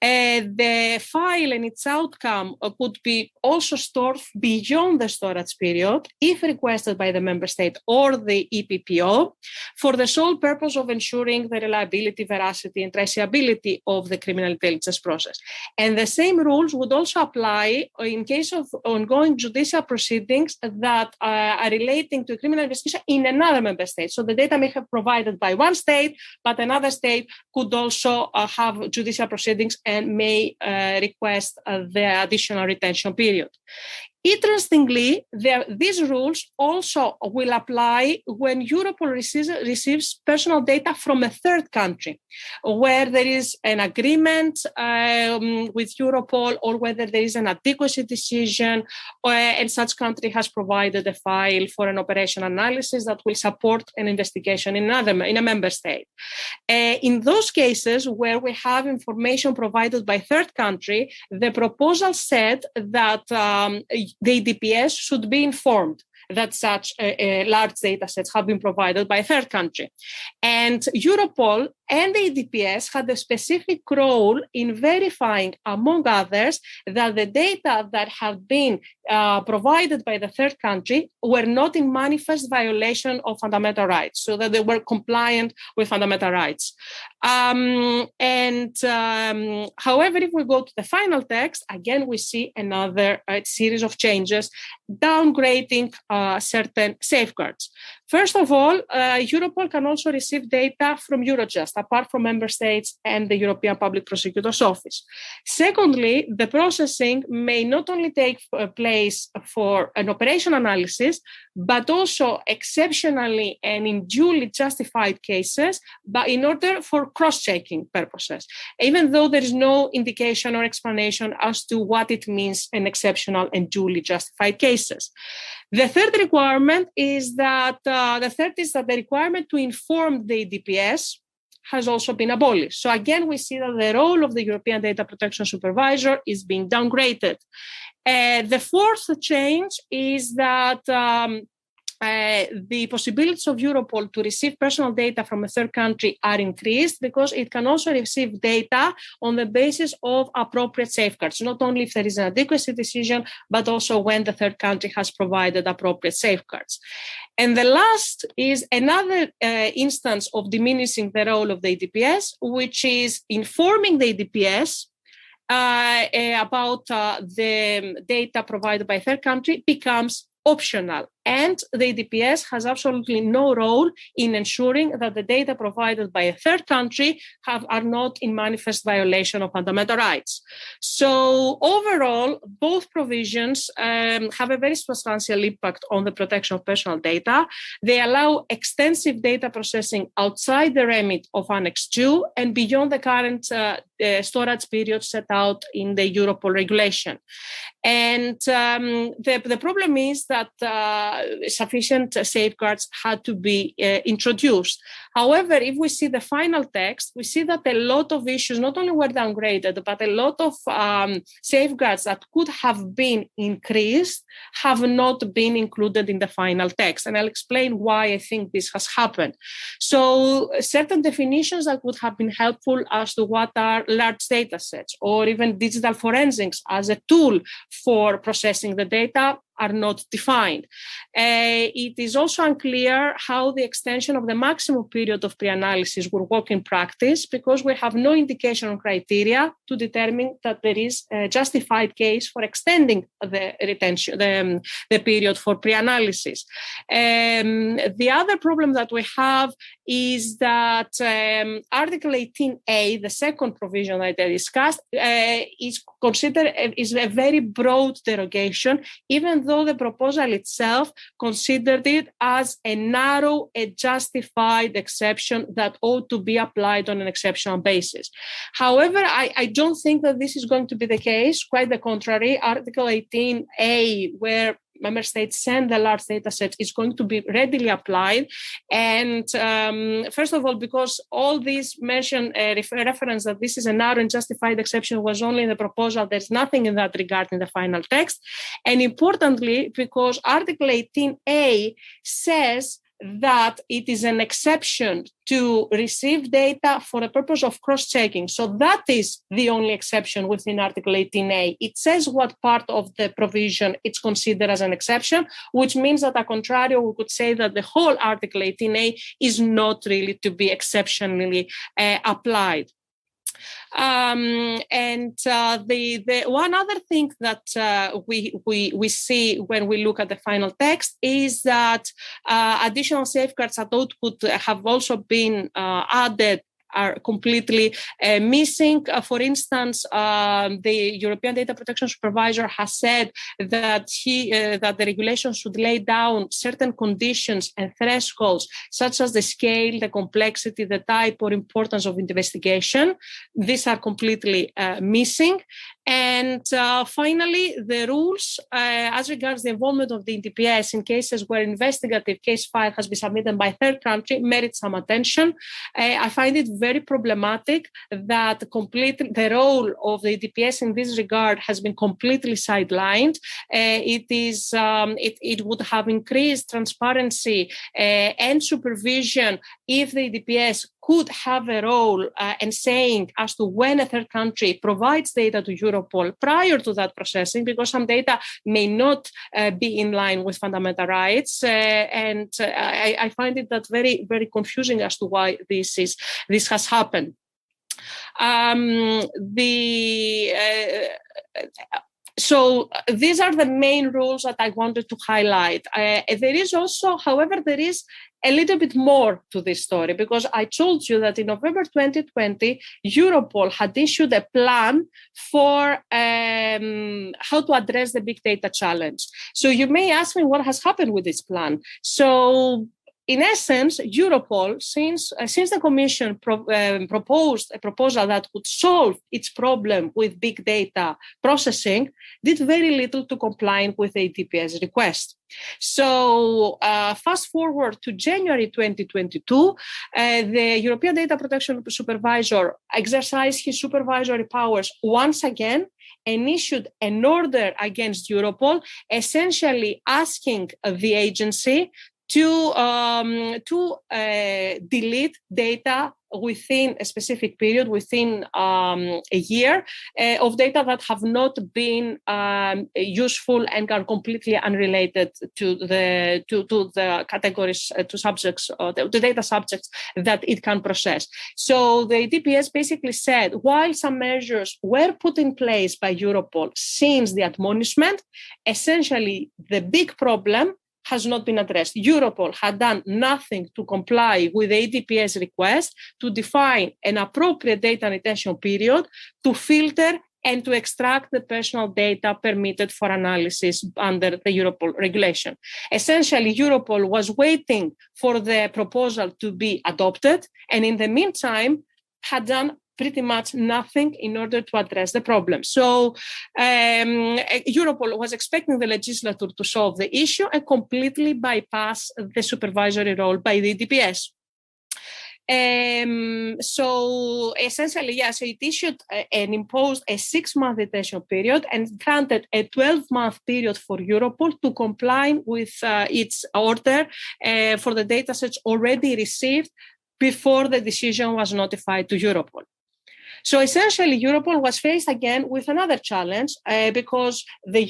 The file and its outcome could be also stored beyond the storage period if requested by the member state or the EPPO for the sole purpose of ensuring the reliability, veracity, and traceability of the criminal intelligence process. And the same rules would also apply in case of ongoing judicial proceedings that are relating to a criminal investigation in another member state. So the data may have provided by one state, but another state could also have judicial proceedings and may request the additional retention period. Interestingly, these rules also will apply when Europol receives personal data from a third country, where there is an agreement with Europol or whether there is an adequacy decision and such country has provided a file for an operation analysis that will support an investigation in a member state. In those cases where we have information provided by third country, the proposal said that the DPS should be informed that such large data sets have been provided by a third country. And Europol and the DPS had a specific role in verifying, among others, that the data that have been provided by the third country were not in manifest violation of fundamental rights, so that they were compliant with fundamental rights. However, if we go to the final text, again, we see another series of changes downgrading certain safeguards. First of all, Europol can also receive data from Eurojust, apart from member states and the European Public Prosecutor's Office. Secondly, the processing may not only take place for an operation analysis, but also exceptionally and in duly justified cases, but in order for cross-checking purposes, even though there is no indication or explanation as to what it means in exceptional and duly justified cases. The third requirement is that the requirement to inform the DPS has also been abolished. So again, we see that the role of the European Data Protection Supervisor is being downgraded. The fourth change is that the possibilities of Europol to receive personal data from a third country are increased because it can also receive data on the basis of appropriate safeguards, not only if there is an adequacy decision, but also when the third country has provided appropriate safeguards. And the last is another instance of diminishing the role of the DPS, which is informing the DPS about the data provided by a third country becomes optional. And the DPS has absolutely no role in ensuring that the data provided by a third country are not in manifest violation of fundamental rights. So overall, both provisions have a very substantial impact on the protection of personal data. They allow extensive data processing outside the remit of Annex 2 and beyond the current storage period set out in the Europol regulation. And the problem is that sufficient safeguards had to be introduced. However, if we see the final text, we see that a lot of issues not only were downgraded, but a lot of safeguards that could have been increased have not been included in the final text. And I'll explain why I think this has happened. So certain definitions that would have been helpful as to what are large data sets, or even digital forensics as a tool for processing the data, are not defined. It is also unclear how the extension of the maximum period of pre-analysis will work in practice, because we have no indication or criteria to determine that there is a justified case for extending the retention, the period for pre-analysis. The other problem that we have is that Article 18A, the second provision that I discussed, is considered is a very broad derogation, even though the proposal itself considered it as a narrow, a justified exception that ought to be applied on an exceptional basis. However, I don't think that this is going to be the case. Quite the contrary. Article 18A, where member states send the large data sets, is going to be readily applied. And first of all, because all these mention reference that this is a narrow and justified exception was only in the proposal, there's nothing in that regard in the final text. And importantly, because Article 18A says that it is an exception to receive data for the purpose of cross-checking. So that is the only exception within Article 18A. It says what part of the provision it's considered as an exception, which means that, a contrario, we could say that the whole Article 18A is not really to be exceptionally applied. The one other thing that we see when we look at the final text is that additional safeguards that could have also been added are completely missing. For instance, the European Data Protection Supervisor has said that that the regulation should lay down certain conditions and thresholds, such as the scale, the complexity, the type or importance of investigation. These are completely missing. And finally, the rules as regards the involvement of the DPS in cases where investigative case file has been submitted by third country merit some attention. I find it very problematic that the role of the DPS in this regard has been completely sidelined. It would have increased transparency and supervision if the DPS could have a role in saying as to when a third country provides data to Europol prior to that processing, because some data may not be in line with fundamental rights. I find it that very, very confusing as to why this has happened. So these are the main rules that I wanted to highlight. There is also, however, there is a little bit more to this story, because I told you that in November 2020, Europol had issued a plan for how to address the big data challenge. So you may ask me what has happened with this plan. So in essence, Europol, since the Commission proposed a proposal that would solve its problem with big data processing, did very little to comply with the DPS request. So fast forward to January 2022, the European Data Protection Supervisor exercised his supervisory powers once again and issued an order against Europol, essentially asking the agency to delete data within a specific period, within a year, of data that have not been useful and are completely unrelated to the categories, to subjects, or the data subjects that it can process. So the DPS basically said, while some measures were put in place by Europol since the admonishment, essentially the big problem has not been addressed. Europol had done nothing to comply with the DPS request to define an appropriate data retention period, to filter and to extract the personal data permitted for analysis under the Europol regulation. Essentially, Europol was waiting for the proposal to be adopted, and in the meantime had done pretty much nothing in order to address the problem. So Europol was expecting the legislature to solve the issue and completely bypass the supervisory role by the DPS. So essentially, so it issued and imposed a 6-month detention period and granted a 12-month period for Europol to comply with its order for the datasets already received before the decision was notified to Europol. So essentially, Europol was faced again with another challenge because the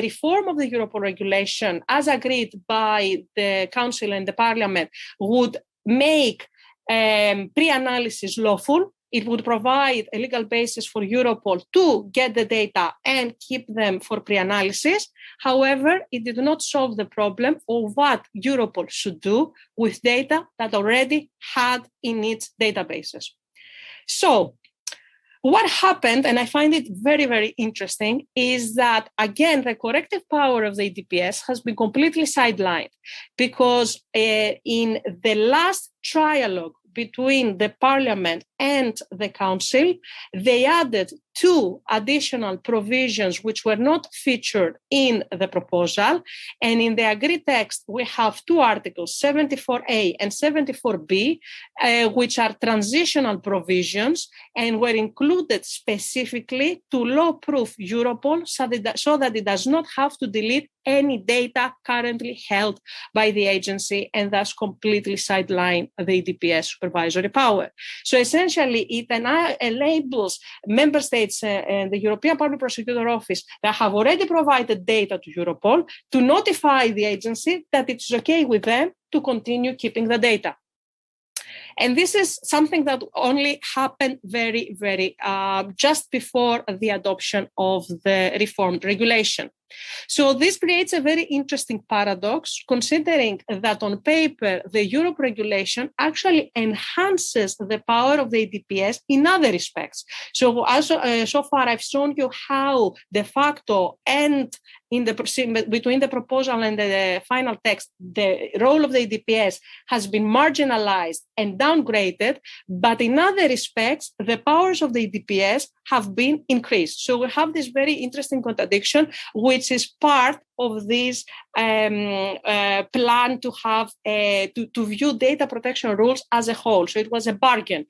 reform of the Europol regulation, as agreed by the Council and the Parliament, would make pre-analysis lawful. It would provide a legal basis for Europol to get the data and keep them for pre-analysis. However, it did not solve the problem of what Europol should do with data that already had in its databases. So, what happened, and I find it very, very interesting, is that, again, the corrective power of the EDPS has been completely sidelined because in the last trialogue between the Parliament and the Council, they added 2 additional provisions which were not featured in the proposal. And in the agreed text, we have 2 articles, 74A and 74B, which are transitional provisions and were included specifically to law-proof Europol so that it does not have to delete any data currently held by the agency and thus completely sideline the EDPS supervisory power. So essentially, it enables member states and the European Public Prosecutor Office that have already provided data to Europol to notify the agency that it's okay with them to continue keeping the data. And this is something that only happened very, very just before the adoption of the reformed regulation. So this creates a very interesting paradox, considering that on paper, the Europe regulation actually enhances the power of the EDPS in other respects. So so far, I've shown you how de facto and between the proposal and the final text, the role of the EDPS has been marginalized and downgraded, but in other respects, the powers of the EDPS have been increased. So we have this very interesting contradiction, which is part of this plan to have to view data protection rules as a whole. So it was a bargain.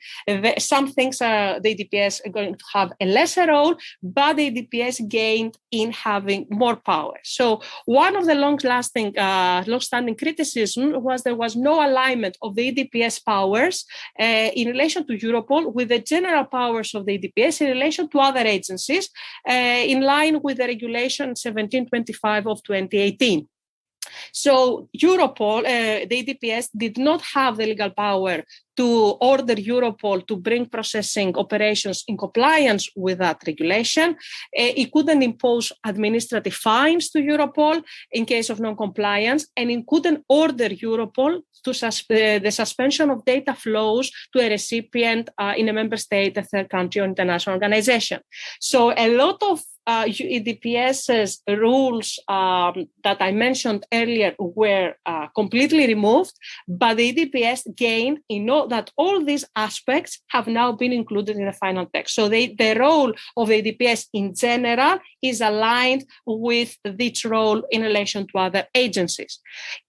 Some things the EDPS are going to have a lesser role, but the EDPS gained in having more power. So one of the long-standing criticism was there was no alignment of the EDPS powers in relation to Europol with the general powers of the EDPS in relation to other agencies, in line with the regulation 1725 of 2018. So Europol, the EDPS, did not have the legal power to order Europol to bring processing operations in compliance with that regulation. It couldn't impose administrative fines to Europol in case of non-compliance, and it couldn't order Europol to the suspension of data flows to a recipient in a member state, a third country, or international organization. So a lot of EDPS's rules that I mentioned earlier were completely removed, but the EDPS gained in that all these aspects have now been included in the final text. So the role of the EDPS in general is aligned with its role in relation to other agencies.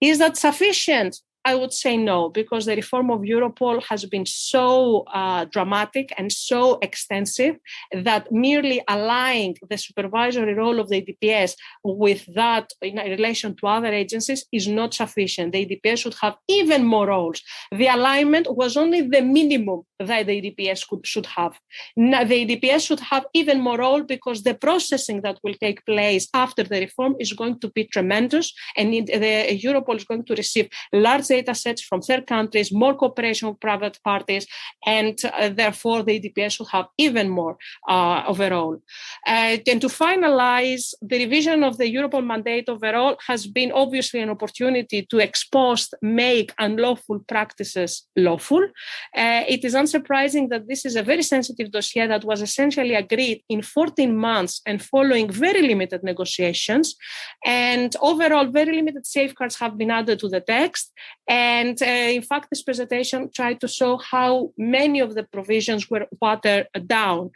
Is that sufficient? I would say no, because the reform of Europol has been so dramatic and so extensive that merely aligning the supervisory role of the EDPS with that in relation to other agencies is not sufficient. The EDPS should have even more roles. The alignment was only the minimum that the EDPS should have. Now, the EDPS should have even more role because the processing that will take place after the reform is going to be tremendous, and Europol is going to receive large data sets from third countries, more cooperation with private parties, and therefore the EDPS should have even more overall. And to finalize, the revision of the Europol mandate overall has been obviously an opportunity to expose, make unlawful practices lawful. It is unsurprising that this is a very sensitive dossier that was essentially agreed in 14 months and following very limited negotiations. And overall, very limited safeguards have been added to the text. And in fact, this presentation tried to show how many of the provisions were watered down.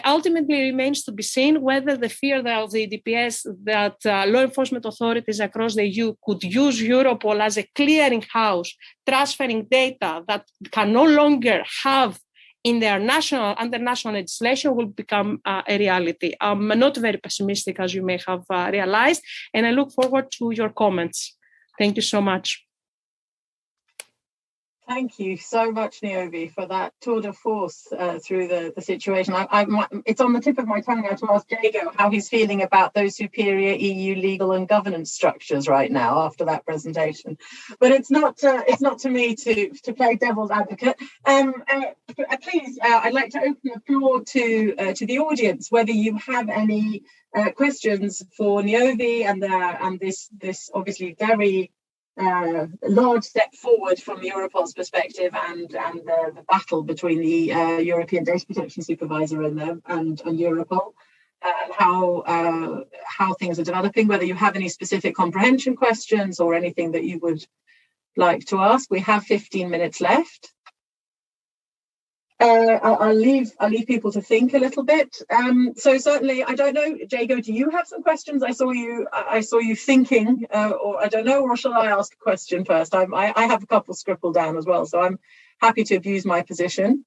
Ultimately, it remains to be seen whether the fear of the EDPS that law enforcement authorities across the EU could use Europol as a clearinghouse, transferring data that can no longer have in their under national legislation will become a reality. I'm not very pessimistic, as you may have realized, and I look forward to your comments. Thank you so much. Thank you so much, Niobe, for that tour de force through the situation. It's on the tip of my tongue now to ask Jago how he's feeling about those superior EU legal and governance structures right now after that presentation. But it's not to me to play devil's advocate. Please, I'd like to open the floor to the audience, whether you have any questions for Niobe and this obviously very large step forward from Europol's perspective and the battle between the European Data Protection Supervisor and Europol, and how things are developing, whether you have any specific comprehension questions or anything that you would like to ask. We have 15 minutes left. I'll leave people to think a little bit. So certainly, I don't know, Jago, do you have some questions? I saw you thinking, or I don't know, or shall I ask a question first? I have a couple scribbled down as well, so I'm happy to abuse my position.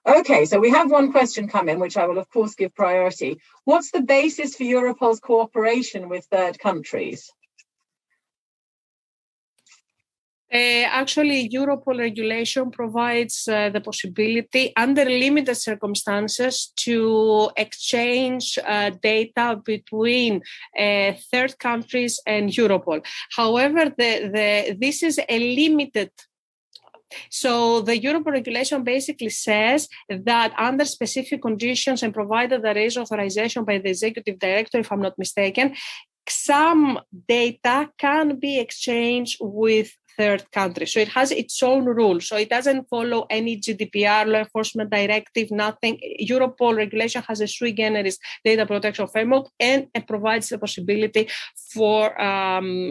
Okay, so we have one question come in, which I will of course give priority. What's the basis for Europol's cooperation with third countries? Actually, Europol regulation provides the possibility, under limited circumstances, to exchange data between third countries and Europol. However, this is a limited. So the Europol regulation basically says that under specific conditions and provided there is authorization by the executive director, if I'm not mistaken, some data can be exchanged with third countries. So it has its own rules. So it doesn't follow any GDPR, law enforcement directive, nothing. Europol regulation has a sui generis data protection framework, and it provides the possibility for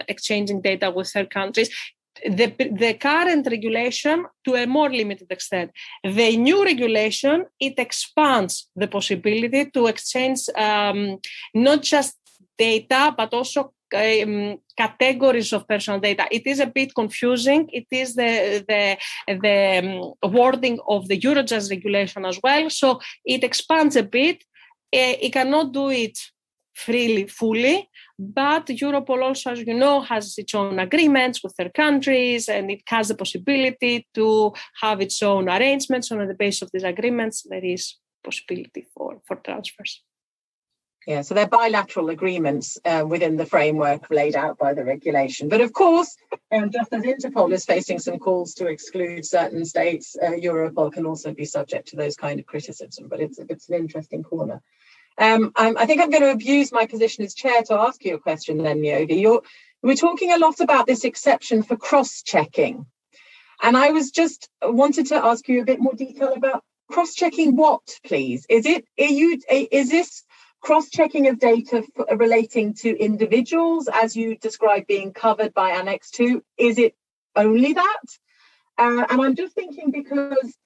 exchanging data with third countries. The current regulation to a more limited extent. The new regulation, it expands the possibility to exchange not just data, but also categories of personal data. It is a bit confusing. It is the wording of the Eurojust regulation as well. So it expands a bit. It cannot do it freely, fully, but Europol also, as you know, has its own agreements with their countries, and it has the possibility to have its own arrangements. On the basis of these agreements, there is possibility for transfers. Yeah, so they're bilateral agreements within the framework laid out by the regulation. But of course, just as Interpol is facing some calls to exclude certain states, Europol can also be subject to those kind of criticism. But it's an interesting corner. I think I'm going to abuse my position as chair to ask you a question then, Niobe. We're talking a lot about this exception for cross-checking. And I wanted to ask you a bit more detail about cross-checking what, please? Is this cross-checking of data relating to individuals, as you described being covered by Annex 2? Is it only that? And I'm just thinking because,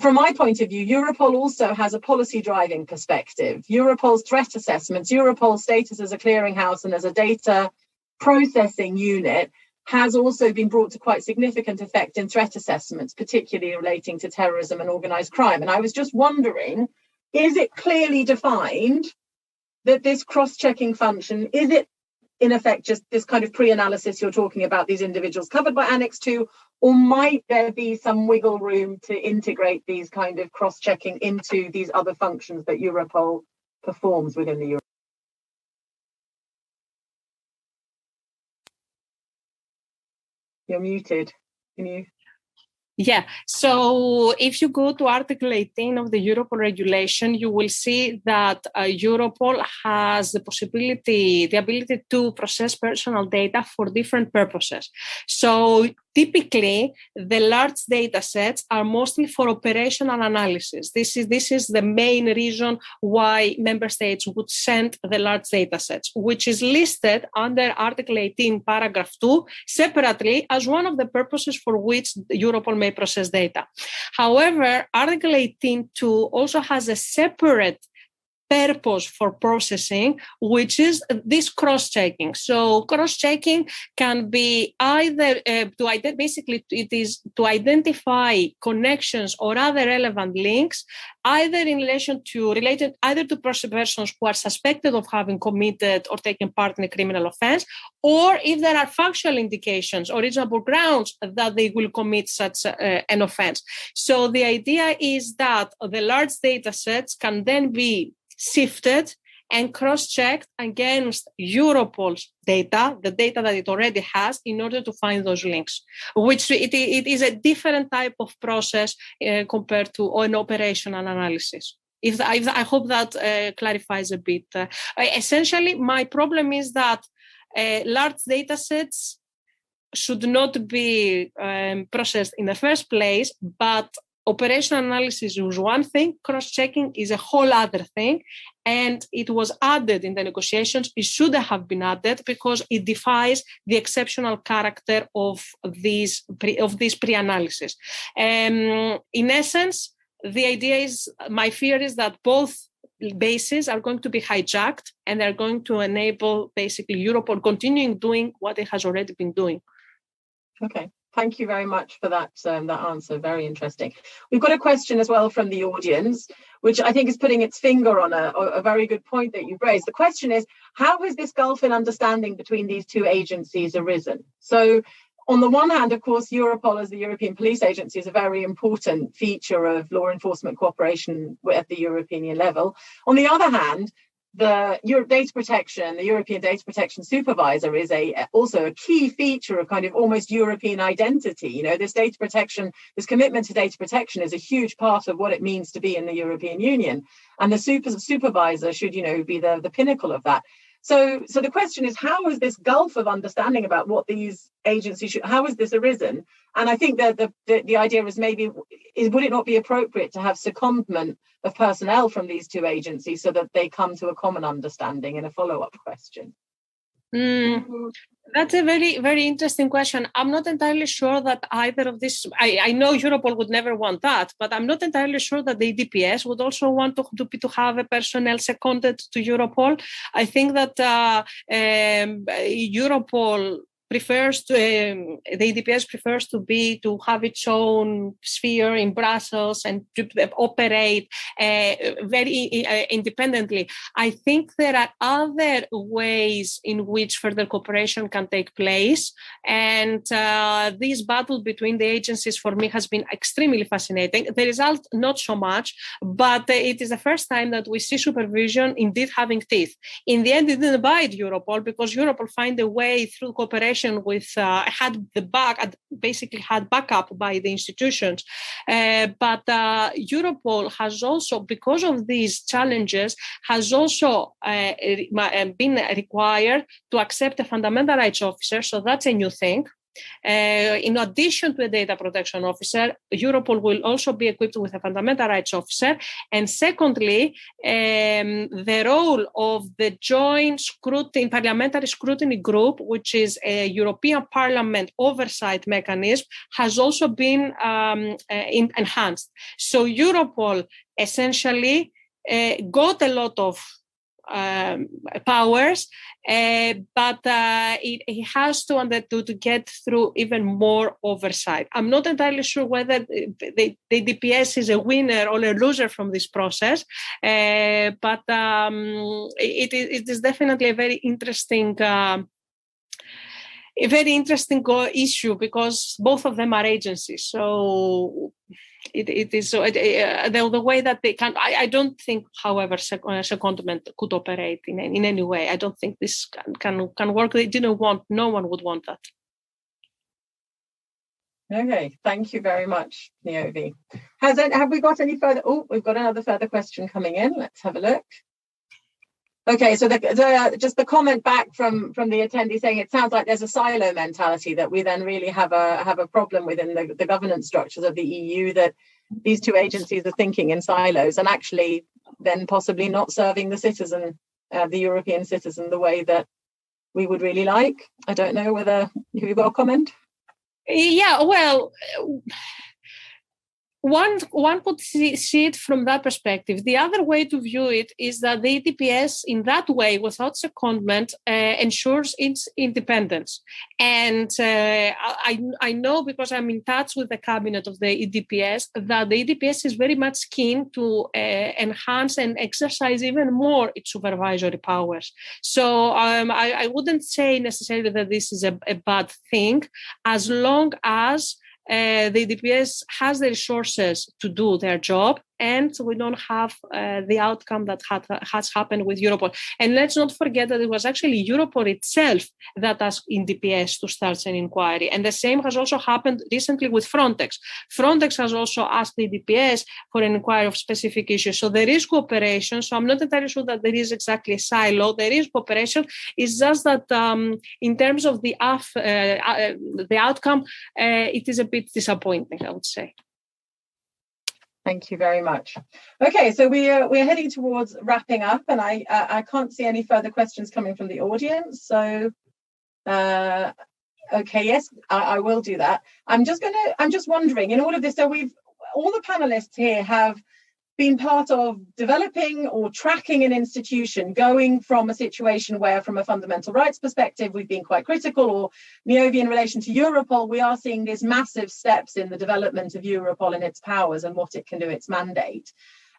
from my point of view, Europol also has a policy driving perspective. Europol's threat assessments, Europol's status as a clearinghouse and as a data processing unit has also been brought to quite significant effect in threat assessments, particularly relating to terrorism and organised crime. And I was just wondering, is it clearly defined that this cross-checking function, is it in effect just this kind of pre-analysis you're talking about, these individuals covered by Annex 2, or might there be some wiggle room to integrate these kind of cross-checking into these other functions that Europol performs within the Europol? You're muted. Can you? Yeah, so if you go to Article 18 of the Europol regulation, you will see that Europol has the ability to process personal data for different purposes. So typically, the large data sets are mostly for operational analysis. This is the main reason why member states would send the large data sets, which is listed under Article 18, paragraph 2, separately as one of the purposes for which Europol may process data. However, Article 18.2 also has a separate purpose for processing, which is this cross-checking. So cross-checking can be either basically it is to identify connections or other relevant links, either related either to persons who are suspected of having committed or taken part in a criminal offense, or if there are factual indications or reasonable grounds that they will commit such an offense. So the idea is that the large data sets can then be sifted and cross-checked against Europol's data, the data that it already has, in order to find those links, which it is a different type of process compared to an operational analysis. I hope that clarifies a bit. Essentially, my problem is that large data sets should not be processed in the first place, but operational analysis is one thing, cross-checking is a whole other thing, and it was added in the negotiations. It should have been added because it defies the exceptional character of this pre-analysis. In essence, the idea is, my fear is that both bases are going to be hijacked, and they're going to enable basically Europol continuing doing what it has already been doing. Okay. Thank you very much for that answer. Very interesting. We've got a question as well from the audience, which I think is putting its finger on a very good point that you've raised. The question is, how has this gulf in understanding between these two agencies arisen? So on the one hand, of course, Europol as the European Police Agency is a very important feature of law enforcement cooperation at the European level. On the other hand, the European Data Protection Supervisor is also a key feature of kind of almost European identity. You know, this data protection, this commitment to data protection is a huge part of what it means to be in the European Union. And the supervisor should, be the pinnacle of that. So the question is, how has this gulf of understanding about what these agencies how has this arisen? And I think that the idea is would it not be appropriate to have secondment of personnel from these two agencies so that they come to a common understanding in a follow-up question? That's a very, very interesting question. I'm not entirely sure that either of this, I know Europol would never want that, but I'm not entirely sure that the DPS would also want to have a personnel seconded to Europol. I think that Europol prefers the EDPS prefers to have its own sphere in Brussels and to operate very independently. I think there are other ways in which further cooperation can take place, and this battle between the agencies for me has been extremely fascinating. The result, not so much, but it is the first time that we see supervision indeed having teeth. In the end, it didn't bite Europol because Europol found a way through cooperation with had backup by the institutions, but Europol has also, because of these challenges, has also been required to accept a fundamental rights officer. So that's a new thing. In addition to a data protection officer, Europol will also be equipped with a fundamental rights officer. And secondly, the role of the joint parliamentary scrutiny group, which is a European Parliament oversight mechanism, has also been enhanced. So Europol essentially got a lot of powers, but it has to get through even more oversight. I'm not entirely sure whether the DPS is a winner or a loser from this process, but it is definitely a very interesting issue because both of them are agencies. So it is so the way that they can. I don't think, however, secondment could operate in any way. I don't think this can work. They didn't want. No one would want that. Okay, thank you very much, Niobe. Have we got any further? Oh, we've got another further question coming in. Let's have a look. Okay, so just the comment back from the attendee saying it sounds like there's a silo mentality, that we then really have a problem within the governance structures of the EU, that these two agencies are thinking in silos and actually then possibly not serving the citizen, the European citizen, the way that we would really like. I don't know whether you've got a comment. Yeah, well, One could see it from that perspective. The other way to view it is that the EDPS, in that way, without secondment, ensures its independence. And I know, because I'm in touch with the cabinet of the EDPS, that the EDPS is very much keen to enhance and exercise even more its supervisory powers. So I wouldn't say necessarily that this is a bad thing, as long as the DPS has the resources to do their job, and we don't have the outcome that has happened with Europol. And let's not forget that it was actually Europol itself that asked in DPS to start an inquiry. And the same has also happened recently with Frontex. Frontex has also asked the DPS for an inquiry of specific issues. So there is cooperation. So I'm not entirely sure that there is exactly a silo. There is cooperation. It's just that in terms of the outcome, it is a bit disappointing, I would say. Thank you very much. Okay, so we're heading towards wrapping up, and I can't see any further questions coming from the audience. So, okay, yes, I will do that. I'm just wondering, in all of this, so all the panelists here have been part of developing or tracking an institution going from a situation where, from a fundamental rights perspective, we've been quite critical, or Niobe in relation to Europol, we are seeing these massive steps in the development of Europol and its powers and what it can do, its mandate.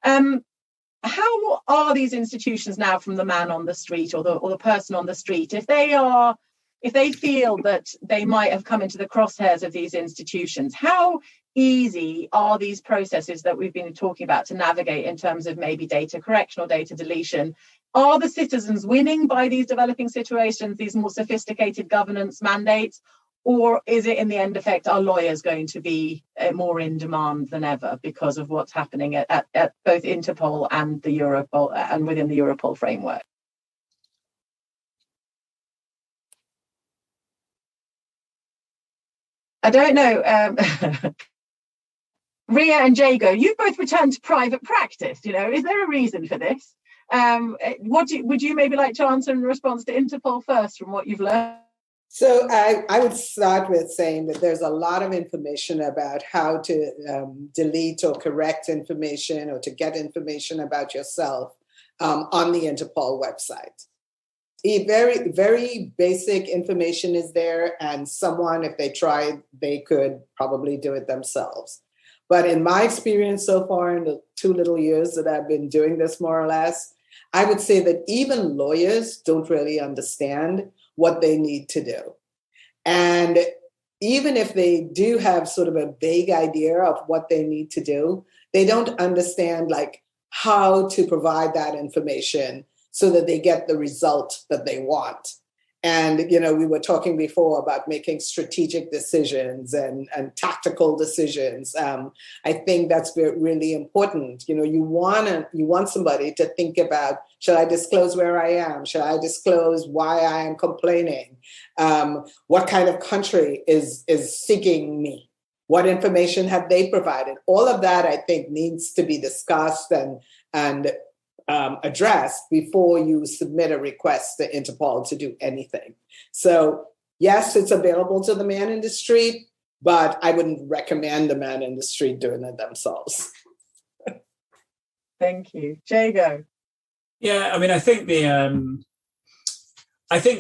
How are these institutions now, from the man on the street or the person on the street, if they feel that they might have come into the crosshairs of these institutions, how easy are these processes that we've been talking about to navigate in terms of maybe data correction or data deletion? Are the citizens winning by these developing situations, these more sophisticated governance mandates, or is it in the end effect, are lawyers going to be more in demand than ever because of what's happening at both Interpol and the Europol and within the Europol framework? I don't know. Ria and Jago, you both returned to private practice. Is there a reason for this? Would you maybe like to answer in response to Interpol first, from what you've learned? So I would start with saying that there's a lot of information about how to delete or correct information or to get information about yourself on the Interpol website. Very, very basic information is there, and someone, if they tried, they could probably do it themselves. But in my experience so far, in the 2 little years that I've been doing this, more or less, I would say that even lawyers don't really understand what they need to do. And even if they do have sort of a vague idea of what they need to do, they don't understand how to provide that information so that they get the result that they want. And, we were talking before about making strategic decisions and tactical decisions. I think that's really important. You want somebody to think about, should I disclose where I am? Should I disclose why I am complaining? What kind of country is seeking me? What information have they provided? All of that, I think, needs to be discussed and addressed before you submit a request to Interpol to do anything. So yes, it's available to the man in the street, but I wouldn't recommend the man in the street doing it themselves. Thank you. Jago. Yeah, I mean, I think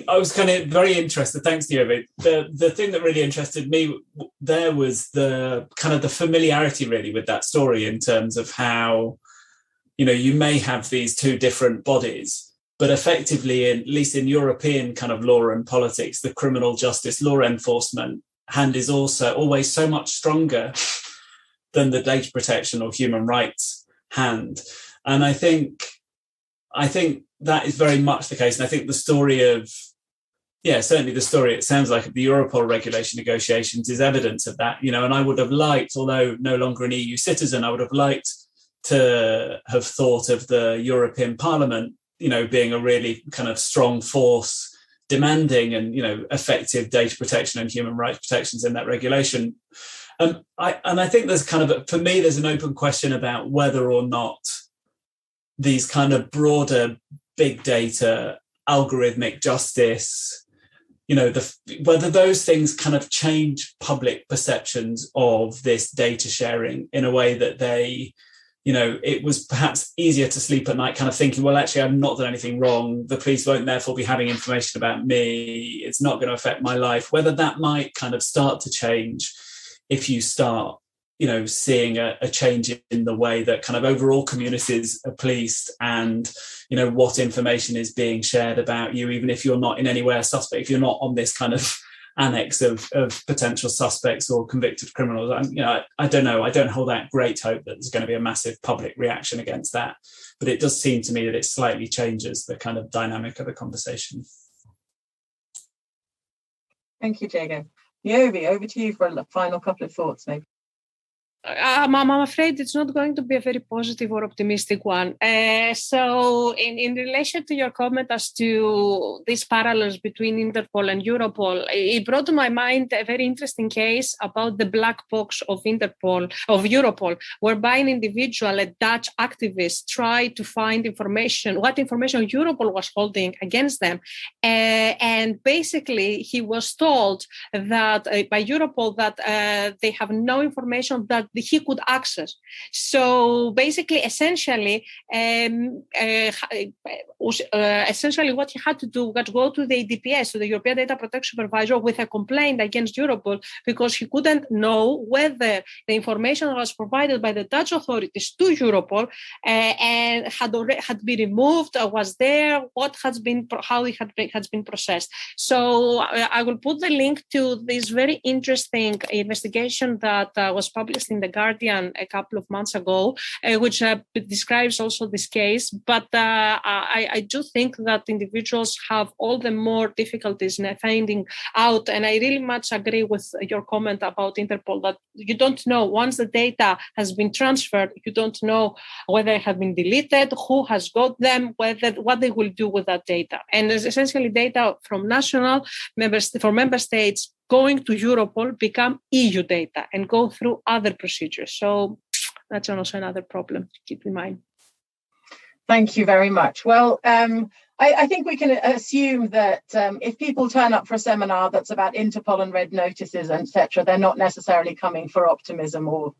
I was kind of very interested. Thanks, Niobe. The thing that really interested me there was the kind of the familiarity really with that story, in terms of how, you may have these 2 different bodies, but effectively, at least in European kind of law and politics, the criminal justice law enforcement hand is also always so much stronger than the data protection or human rights hand. And I think that is very much the case. And I think the story of, certainly the story, it sounds like, of the Europol regulation negotiations is evidence of that, and I would have liked, although no longer an EU citizen, I would have liked to have thought of the European Parliament, being a really kind of strong force demanding and, effective data protection and human rights protections in that regulation. I think there's kind of, for me, there's an open question about whether or not these kind of broader big data, algorithmic justice, whether those things kind of change public perceptions of this data sharing in a way that they, it was perhaps easier to sleep at night kind of thinking, well, actually, I've not done anything wrong. The police won't therefore be having information about me. It's not going to affect my life. Whether that might kind of start to change if you start, seeing a change in the way that kind of overall communities are policed and, what information is being shared about you, even if you're not in any way a suspect, if you're not on this kind of annex of potential suspects or convicted criminals. I don't know. I don't hold out great hope that there's going to be a massive public reaction against that. But it does seem to me that it slightly changes the kind of dynamic of the conversation. Thank you, Jago. Yovi, over to you for a final couple of thoughts, maybe. I'm afraid it's not going to be a very positive or optimistic one. So in relation to your comment as to these parallels between Interpol and Europol, it brought to my mind a very interesting case about the black box of Europol, whereby an individual, a Dutch activist, tried to find what information Europol was holding against them. And basically, he was told that by Europol that they have no information that he could access. So basically, essentially what he had to do was go to the EDPS, to the European Data Protection Supervisor, with a complaint against Europol because he couldn't know whether the information that was provided by the Dutch authorities to Europol and had been removed, was there, how it has been processed. So I will put the link to this very interesting investigation that was published in The Guardian a couple of months ago, which describes also this case. But I do think that individuals have all the more difficulties in finding out. And I really much agree with your comment about Interpol that you don't know, once the data has been transferred, you don't know whether it has been deleted, who has got them, what they will do with that data. And there's essentially data from member states going to Europol become EU data and go through other procedures. So that's also another problem to keep in mind. Thank you very much. Well, I think we can assume that if people turn up for a seminar that's about Interpol and red notices, etc., they're not necessarily coming for optimism or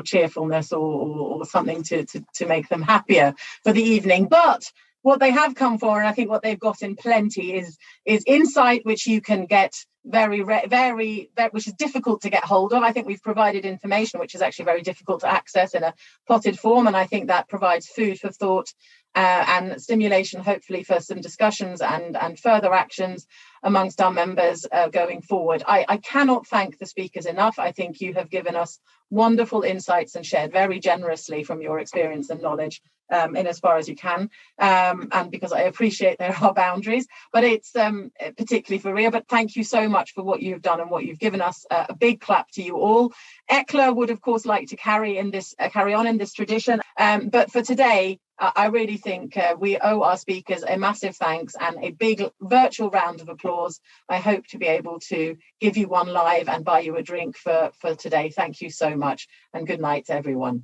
cheerfulness or something to make them happier for the evening. But what they have come for, and I think what they've got in plenty, is insight, which you can get which is difficult to get hold of. I think we've provided information which is actually very difficult to access in a potted form, and I think that provides food for thought and stimulation, hopefully, for some discussions and further actions amongst our members going forward. I cannot thank the speakers enough. I think you have given us wonderful insights and shared very generously from your experience and knowledge in as far as you can, and because I appreciate there are boundaries, but it's particularly for Ria. But thank you so much for what you've done and what you've given us. A big clap to you all. ECLA would, of course, like to carry on in this tradition, but for today, I really think we owe our speakers a massive thanks and a big virtual round of applause. I hope to be able to give you one live and buy you a drink for today. Thank you so much, and good night to everyone.